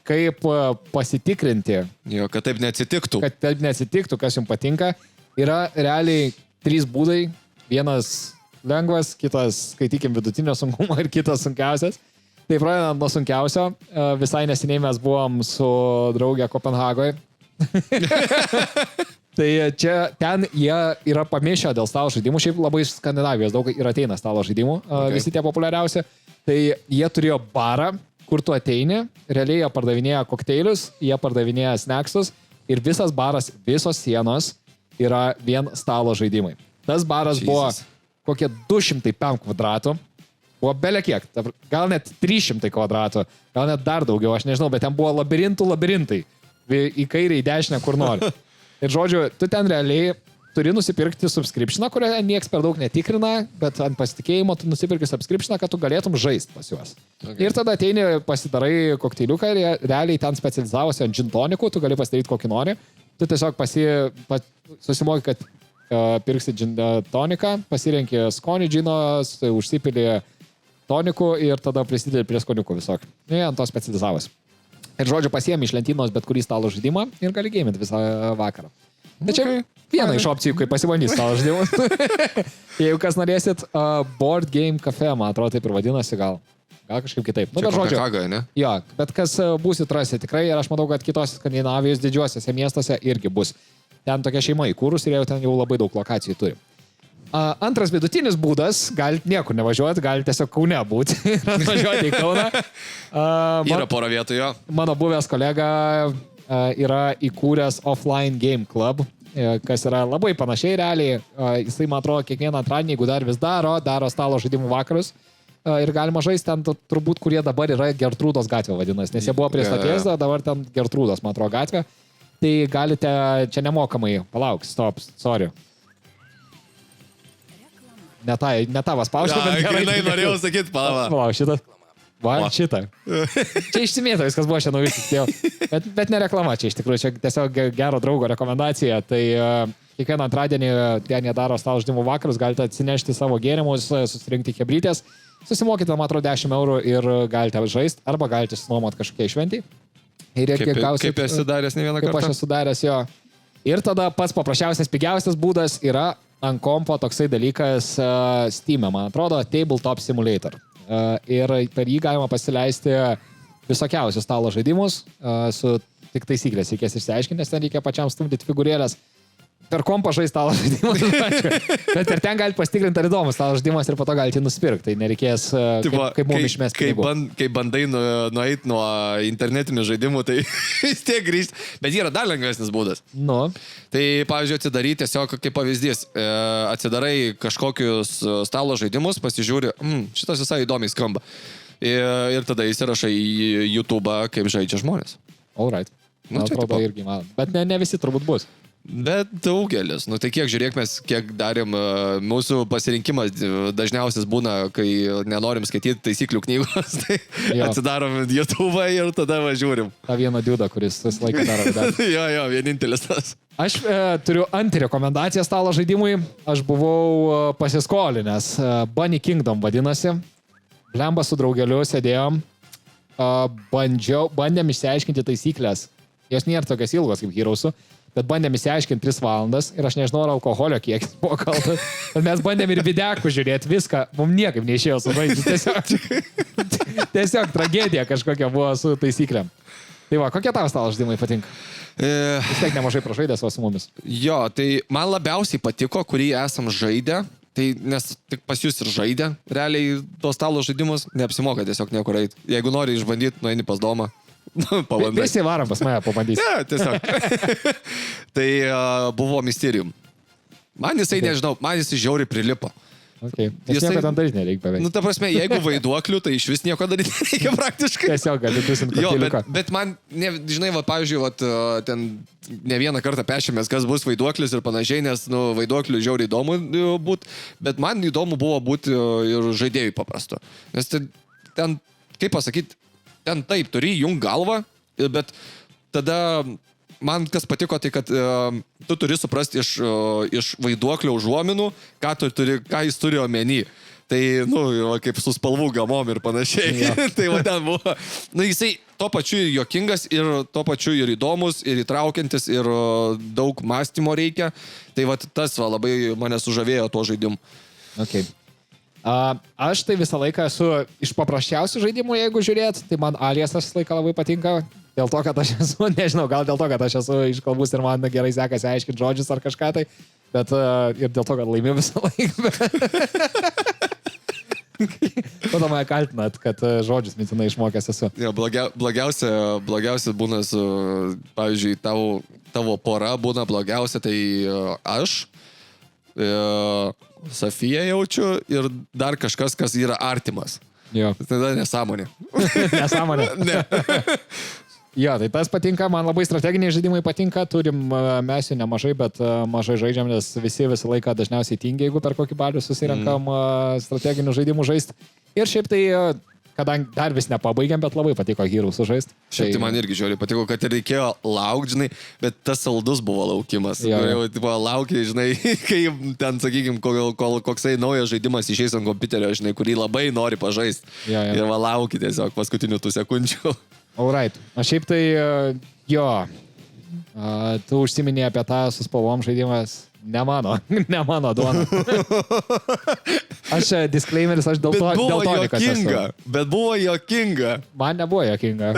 kaip pasitikrinti. Jo, kad taip neatsitiktų. Kad taip neatsitiktų, kas jums patinka. Yra realiai 3 būdai. Vienas lengvas, kitas, skaitykim, vidutinio sunkumo ir kitas sunkiausias. Tai pradedant nuo sunkiausio. Visai neseniai mes buvom su draugė Kopenhagoje. Tai ten jie yra pamišę dėl stalo žaidimų. Šiaip labai iš Skandinavijos daug ir ateina stalo žaidimų. Visi tie populiariausi. Tai jie turėjo barą, kur tu ateini, realiai jie pardavinėja kokteilius, jie pardavinėja snacksus ir visas baras, visos sienos yra vien stalo žaidimai. Tas baras buvo kokie 205 kvadratų, buvo belekiek, gal net 300 kvadratų, gal net dar daugiau, aš nežinau, bet ten buvo labirintai, į kairę, į dešinę, kur nori. Ir žodžiu, tu ten realiai turi nusipirkti subscriptioną, kurio nieks per daug netikrina, bet ant pasitikėjimo tu nusipirki subscriptioną, kad tu galėtum žaisti pas juos. Okay. Ir tada ateini, pasidarai kokteiliuką ir realiai ten specializavosi ant gin tonikų, tu gali pasidaryti kokį nori. Tu tiesiog susimoki, kad pirksi gin toniką, pasirenki skonį džino, užsipili tonikų ir tada prisidedi prie skoniukų visokį. Ir ant to specializavosi. Ir žodžiu, pasiemi iš lentynos bet kurį stalo žaidimą ir gali geiminti visą vakarą. Tai čia viena iš opcijų, kaip pasibandys stalo žaidimus. Jeigu kas norėsit, Board Game Cafe, man atrodo, taip ir vadinasi, gal kažkaip kitaip. Čia Kopenhagoje, ne? Jo, bet kas būsit rasti tikrai ir aš matau, kad kitose Skandinavijos didžiuosiuose miestuose irgi bus. Ten tokia šeima įkūrus ir jau ten jau labai daug lokacijų turi. Antras vidutinis būdas, galite niekur nevažiuoti, galite tiesiog Kaune būti ir atvažiuoti į Kauną. Yra pora vietų, jo. Mano buvęs kolega yra įkūręs Offline Game Club, kas yra labai panašiai realiai. Jisai, man atrodo, kiekvieną antradienį, jeigu dar vis daro stalo žaidimų vakarus. Ir galima žaisti ten turbūt, kurie dabar yra Gertrūdos gatvė vadinasi, nes jie buvo prie stoties, dabar ten Gertrūdos, man atrodo, gatvė. Tai galite čia nemokamai, palauk, stop, sorry. Ne tavas paušta, bet gerai. Norėjau sakyti, palauk, šitą. Šitą. Čia išsimėta viskas buvo šiandien viskas, bet ne reklama čia iš tikrųjų, čia tiesiog gero draugo rekomendacija. Tai kiekvieną antradienį ten jie daro stalo žaidimų vakarus, galite atsinešti savo gėrimus, susirinkti hebrytės, susimokite, man atrodo, 10 eurų ir galite žaisti, arba galite susinuomoti kažkokiai šventį. Kaip esi daręs ne vieną kartą? Kaip aš esu daręs, jo. Ir tada pats paprasčiausias, pigiausias būdas yra ant kompo toksai dalykas Steam'e, man atrodo, Tabletop Simulator. Ir per jį galima pasileisti visokiausius stalo žaidimus, su tik taisyklės reikės išsiaiškinti, nes ten reikia pačiam stumdyti figūrėlės. Per kompą žaisti stalo žaidimus, bet ir ten galite pasitikrinti, ar įdomus stalo žaidimas ir po to galite nusipirkti, tai nereikės kaip mums išmesti pinigų. Kai bandai nueiti nuo internetinių žaidimų, tai vis tiek grįžti, bet yra dar lengvesnis būdas. Nu. Tai, pavyzdžiui, atsidaryti tiesiog kaip pavyzdys, atsidarai kažkokius stalo žaidimus, pasižiūri, šitas visai įdomiai skamba. Ir tada įsirašai į YouTube'ą, kaip žaidžia žmonės. All right. Man atrodo irgi man. Bet ne visi turbūt bus. Bet daugelis. Nu tai kiek darėm, mūsų pasirinkimas dažniausias būna, kai nenorim skaityti taisyklių knygos, tai atsidarom YouTube'ą ir tada važiuorim. Ta viena diuda, kuris visą laiką daro vidurį. Jo, vienintelis tas. Aš turiu antirekomendaciją stalo žaidimui. Aš buvau pasiskolinęs. Bunny Kingdom vadinasi. Blemba su draugeliu sėdėjom. Bandėm išsiaiškinti taisyklės. Jos nėra tokios ilgos kaip Heroes'ų. Bet bandėm įsiaiškinti 3 valandas ir aš nežinau, ar alkoholio kiekis buvo kaltas. Bet mes bandėm ir videkų žiūrėti viską. Mums niekaip neišėjo suvaidinti. Tiesiog tragedija kažkokia buvo su taisyklėm. Tai va, kokie tavo stalo žaidimai patinka? Vis tiek nemažai pražaidęs su mumis. Jo, tai man labiausiai patiko, kurį esam žaidę. Tai nes tik pas jūs ir žaidė. Realiai tos stalo žaidimus neapsimoka tiesiog niekur eiti. Jeigu nori išbandyti, nueini pas domą. Visi varom pas mane pabandys. Ja, tiesiog. Tai buvo Mysterium. Man jisai, nežinau, man jisai žiauriai prilipo. Okay. Nieko ten daryti nereikia beveik. Nu, ta prasme, jeigu vaiduoklių, tai iš vis nieko daryti nereikia praktiškai. Tiesiog gali dusinti kokteiliuką. Bet man, žinai, pavyzdžiui, ten ne vieną kartą pešėmės, kas bus vaiduoklis ir panašiai, nes vaiduoklių žiauriai įdomu būti, bet man įdomu buvo būti ir žaidėjui paprastu. Nes ten, kaip pasakyti, ten taip, turi jung galvą, bet tada man kas patiko, tai kad tu turi suprasti iš vaiduoklio užuominų, ką jis turi omeny. Tai, kaip su spalvų gamom ir panašiai. Ja. Tai va ten buvo. Jisai to pačiu juokingas ir to pačiu ir įdomus, ir įtraukiantis, ir daug mąstymo reikia. Tai va tas labai mane sužavėjo tuo žaidimu. Okay. Aš tai visą laiką esu iš paprasčiausių žaidimų, jeigu žiūrėt, tai man Aliasas visą laiką labai patinka. Dėl to, kad aš esu, nežinau, gal dėl to, kad aš esu iš kalbus ir man gerai sekasi aiškinti žodžius ar kažką tai, bet ir dėl to, kad laimiu visą laiką. Tada mane kaltinat, kad žodžius mintinai išmokęs esu. Ja, blogiausia būna su, pavyzdžiui, tavo pora būna blogiausia, tai aš, Sofija jaučiu ir dar kažkas, kas yra artimas. Jo. Tada nesąmonė. Nesąmonė. Ne. Jo, tai tas patinka, man labai strateginiai žaidimai patinka, turim mes jų nemažai, bet mažai žaidžiam, nes visi visą laiką dažniausiai tingi, jeigu per kokį balių susirenkam strateginių žaidimų žaisti. Ir šiaip tai, kadangi dar vis nepabaigiam, bet labai patiko Heroes žaisti. Šiaip tai man irgi žiūrėjau, patiko, kad ir reikėjo laukti, žinai, bet tas saldus buvo laukimas. Jau laukiai, žinai, kai ten, sakykime, kol koksai naujas žaidimas išeis ant kompiuterio, žinai, kurį labai nori pažaisti. Ja. Ir va lauki tiesiog paskutinių tų sekundžių. Alright. Aš šiaip tai, tu užsiminėjai apie tą su spalvom žaidimas. Ne mano duona. Aš disclaimeris, aš dėl to juokinga. Bet buvo juokinga. Man nebuvo juokinga.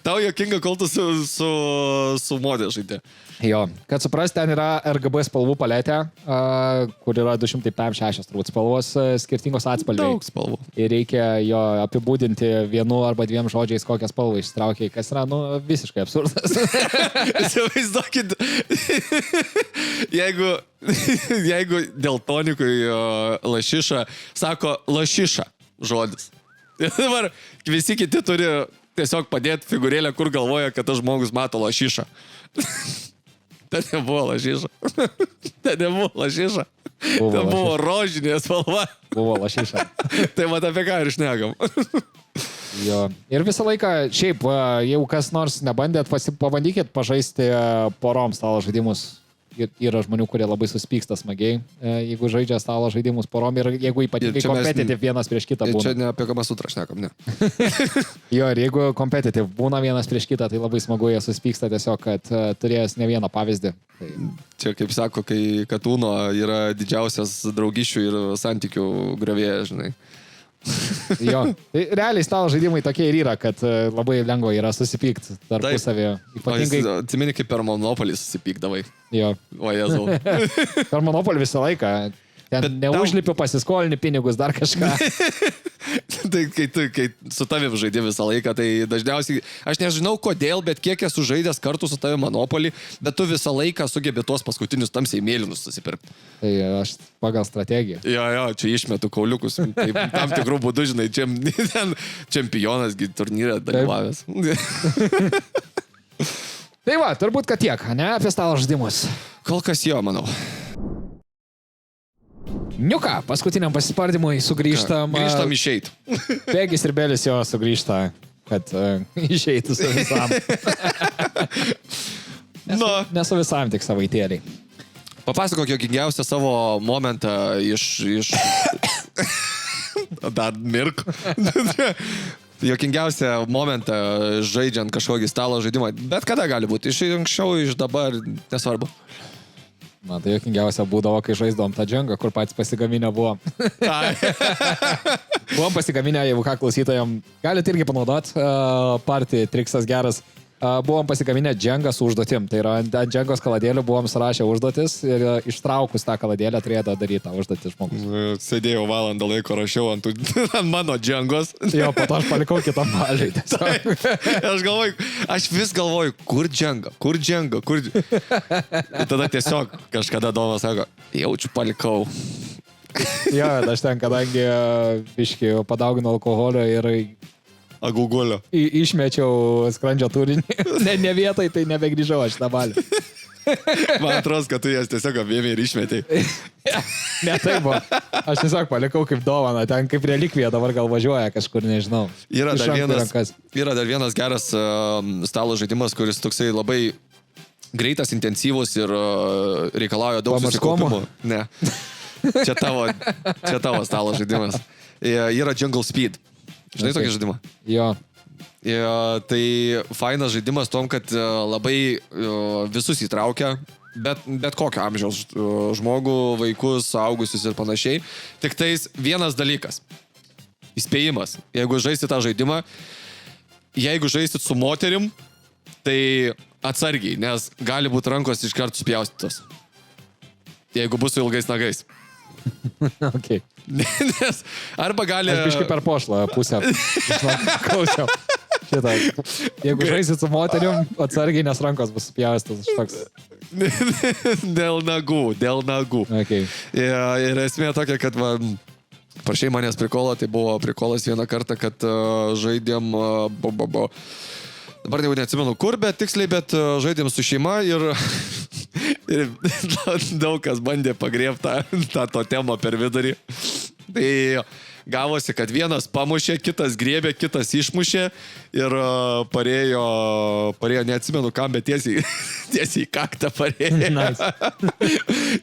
Tau juokinga, kol tu su modė žaidė. Jo, kad suprast, ten yra RGB spalvų paletė, kur yra 256 turbūt spalvos, skirtingos atspalviai. Daug spalvų. Ir reikia jo apibūdinti vienu arba dviem žodžiais, kokią spalvą ištraukiai, kas yra, visiškai absurdas. Įsivaizduokit, jeigu dėl tonikui lašiša sako lašiša žodis. Ir dabar visi kiti turi tiesiog padėti figūrėlę, kur galvoja, kad tas žmogus mato lašišą. Ten nebuvo lašiša. Ten buvo rožinė spalva. Buvo lašiša. Tai mat apie ką ir šnekam. Jo. Ir visą laiką, šiaip, jeigu kas nors nebandėt, pabandykit pažaisti porom stalo žaidimus. Yra žmonių, kurie labai suspyksta smagiai, jeigu žaidžia stalo žaidimus porom ir jeigu ypatingai competitive vienas prieš kitą būna. Čia ne apie Kama Sutrą šnekam, ne. Jo, ir jeigu competitive būna vienas prieš kitą, tai labai smagu, jie suspyksta tiesiog, kad turėjęs ne vieną pavyzdį. Tai... Čia, kaip sako, kai Katūno yra didžiausias draugišių ir santykių gravėjas, žinai. Jo, tai realiai stalo žaidimai tokie ir yra, kad labai lengva yra susipykti tarpusavį. Ypatingai... Atsimeni, kaip per Monopolį susipykdavai. Jo. O Jėzau. Per Monopolį visą laiką. Ten neužlipi, pasiskolini pinigus, dar kažką. Tai kai su tavim žaidė visą laiką, tai dažniausiai, aš nežinau kodėl, bet kiek esu žaidęs kartu su tavim Monopolį, bet tu visą laiką sugebi tuos paskutinius tamsiai mėlynus susipirkti. Tai aš pagal strategiją. Jo, čia išmetu kauliukus. Taip, tam tikrų būdų, žinai, ten čempionas turnyrė dalyvavęs. Tai va, turbūt, kad tiek, ne, apie stalo žaidimus. Kol kas jo, manau. Niuka, paskutiniam pasispardymui sugrįžtam. Grįžtam išeit. Begis ir Belis jo sugrįžta, kad išeitų su visam. Nesu visam, tik savaitėliai. Papasakok juokingiausią savo momentą iš... Dar mirk. Juokingiausią momentą žaidžiant kažkokį stalo žaidimą. Bet kada gali būti? Iš anksčiau, iš dabar, nesvarbu. Man tai juokingiausia būdavo, kai žaisdavom tą džengą, kur patys pasigaminę buvom. Buvom pasigaminę, jeigu ką klausytojam, galite irgi panaudot, party triksas geras. Buvom pasigaminę džengą su užduotim. Tai yra ant džengos kaladėlių buvom surašę užduotis ir ištraukus tą kaladėlę turėjo daryti tą užduotį žmogus. Sėdėjau valandą laiko, rašiau ant mano džengos. Jo, po to aš palikau kitam valiui. Aš vis galvoju, kur dženga. Ir tada tiesiog kažkada Domas sako, jaučiu palikau. Jo, aš ten, kadangi biškį padauginau alkoholio ir... Agugulio. Išmečiau skrandžio turinį. Ne vietoj, tai nebegrįžau aš tą balį. Man atrodo, kad tu jas tiesiog apėmė ir išmetei. Ne taip buvo. Aš tiesiog palikau kaip dovaną, ten kaip relikvija dabar gal važiuoja kažkur, nežinau. Yra dar vienas geras stalo žaidimas, kuris toksai labai greitas, intensyvus ir reikalauja daug susikaupimo. Ne. Čia tavo stalo žaidimas. Yra Jungle Speed. Žinai tokį žaidimą? Jo. Tai fainas žaidimas tom, kad labai visus įtraukia, bet kokio amžiaus žmogų, vaikus, suaugusius ir panašiai. Tik tais vienas dalykas. Įspėjimas. Jeigu žaisit tą žaidimą, jeigu žaisit su moterim, tai atsargiai, nes gali būti rankos iškart supjaustytos. Jeigu bus su ilgais nagais. Okay. Nes arba gali... Aš biškai per pošlą pusę. Klausiau. Šitą. Jeigu žaisit su moterim, atsargiai, nes rankos bus supjaustytos. Dėl nagų. Okay. Ir esmė tokia, kad prašai manęs prikolo, tai buvo prikolas vieną kartą, kad žaidėm... Dabar jau neatsimenu kur, bet tiksliai, bet žaidėm su šeima ir daug kas bandė pagriebti tą totemą per vidurį. Tai gavosi, kad vienas pamušė, kitas griebė, kitas išmušė ir parėjo, neatsimenu kam, bet tiesiai į kaktą parėjo. Nice.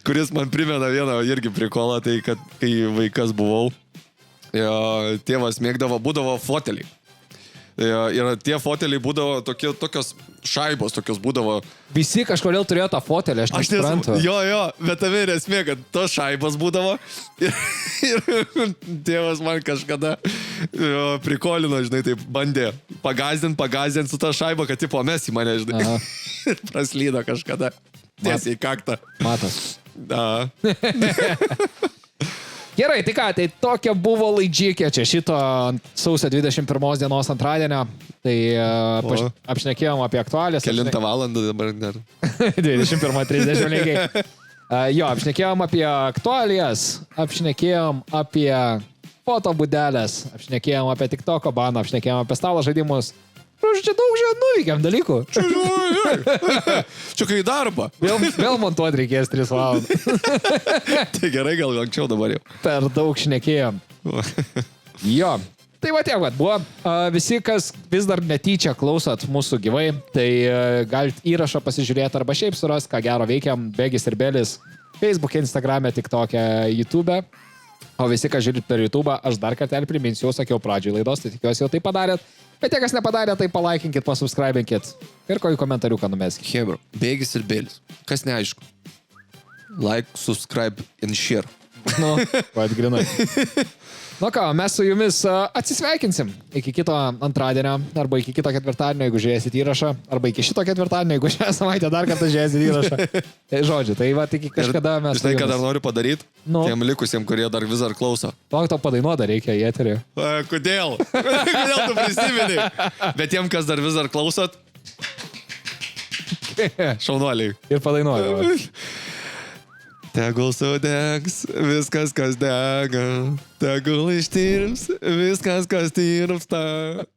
Kuris man primena vieną irgi prikolą, tai kad kai vaikas buvau, tėvas mėgdavo, būdavo foteliai. Ir tie foteliai būdavo tokios šaibos, tokios būdavo. Visi kažkodėl turėjo tą fotelį, aš nesuprantu. Jo, bet tame ir esmė, kad tos šaibos būdavo. Ir tėvas man kažkada prikolino, žinai, taip bandė pagazdint su ta šaiba, kad tipo mes į mane, žinai. Ir praslydo kažkada. Tiesiai į kaktą. Matas. Gerai, tai ką, tai tokia buvo laidžikė čia šito sausio 21 dienos antradienio. Tai apšnekėjom apie aktualijas. Kelintą valandą dabar dar. 21:30 lygiai. Jo, apšnekėjom apie aktualijas, apšnekėjom apie fotobudelės, apšnekėjom apie TikToko baną, apšnekėjom apie stalo žaidimus. Čia daug nuveikėm dalykų. Čia kai darbą. Vėl montuoti reikės 3 valandas. Tai gerai, gal anksčiau dabar jau. Per daug šnekėjom. Jo. Tai va tiek, buvo. Visi, kas vis dar netyčia klausot mūsų gyvai, tai galite įrašą pasižiūrėti arba šiaip suras, ką gero veikiam. Begis ir Belis. Facebook, Instagram, TikTok, YouTube. O visi, kas žiūrit per YouTube, aš dar kartelį priminsiu, jau sakiau pradžioj laidos, tai tikiuosi jau tai padarėt. Bet tie, kas nepadarė, tai palaikinkit, pasubscribinkit ir kokį komentariuką numeskit. Hebra, Begis ir Belis. Kas neaišku? Like, subscribe and share. Nu, pat grinai. Nu ką, mes su jumis atsisveikinsim iki kito antradienio, arba iki kito ketvirtadienio, jeigu žiūrėsit įrašą, arba iki šito ketvirtadienio, jeigu šią savaitę dar kartą žiūrėsit įrašą. Žodžiu, tai va, iki kažkada mes... Žinai, ką dar noriu padaryti? Tiem likusiem, kurie dar vis dar klauso. Lauk, tau padainuoti reikia į eterį. Kodėl? Kodėl tu prisimeni? Bet tiem, kas dar vis dar klausot, šaunuoliai. Ir padainuoju. Tegul sudegs viskas, kas dega, tegul ištirps viskas, kas tirpsta.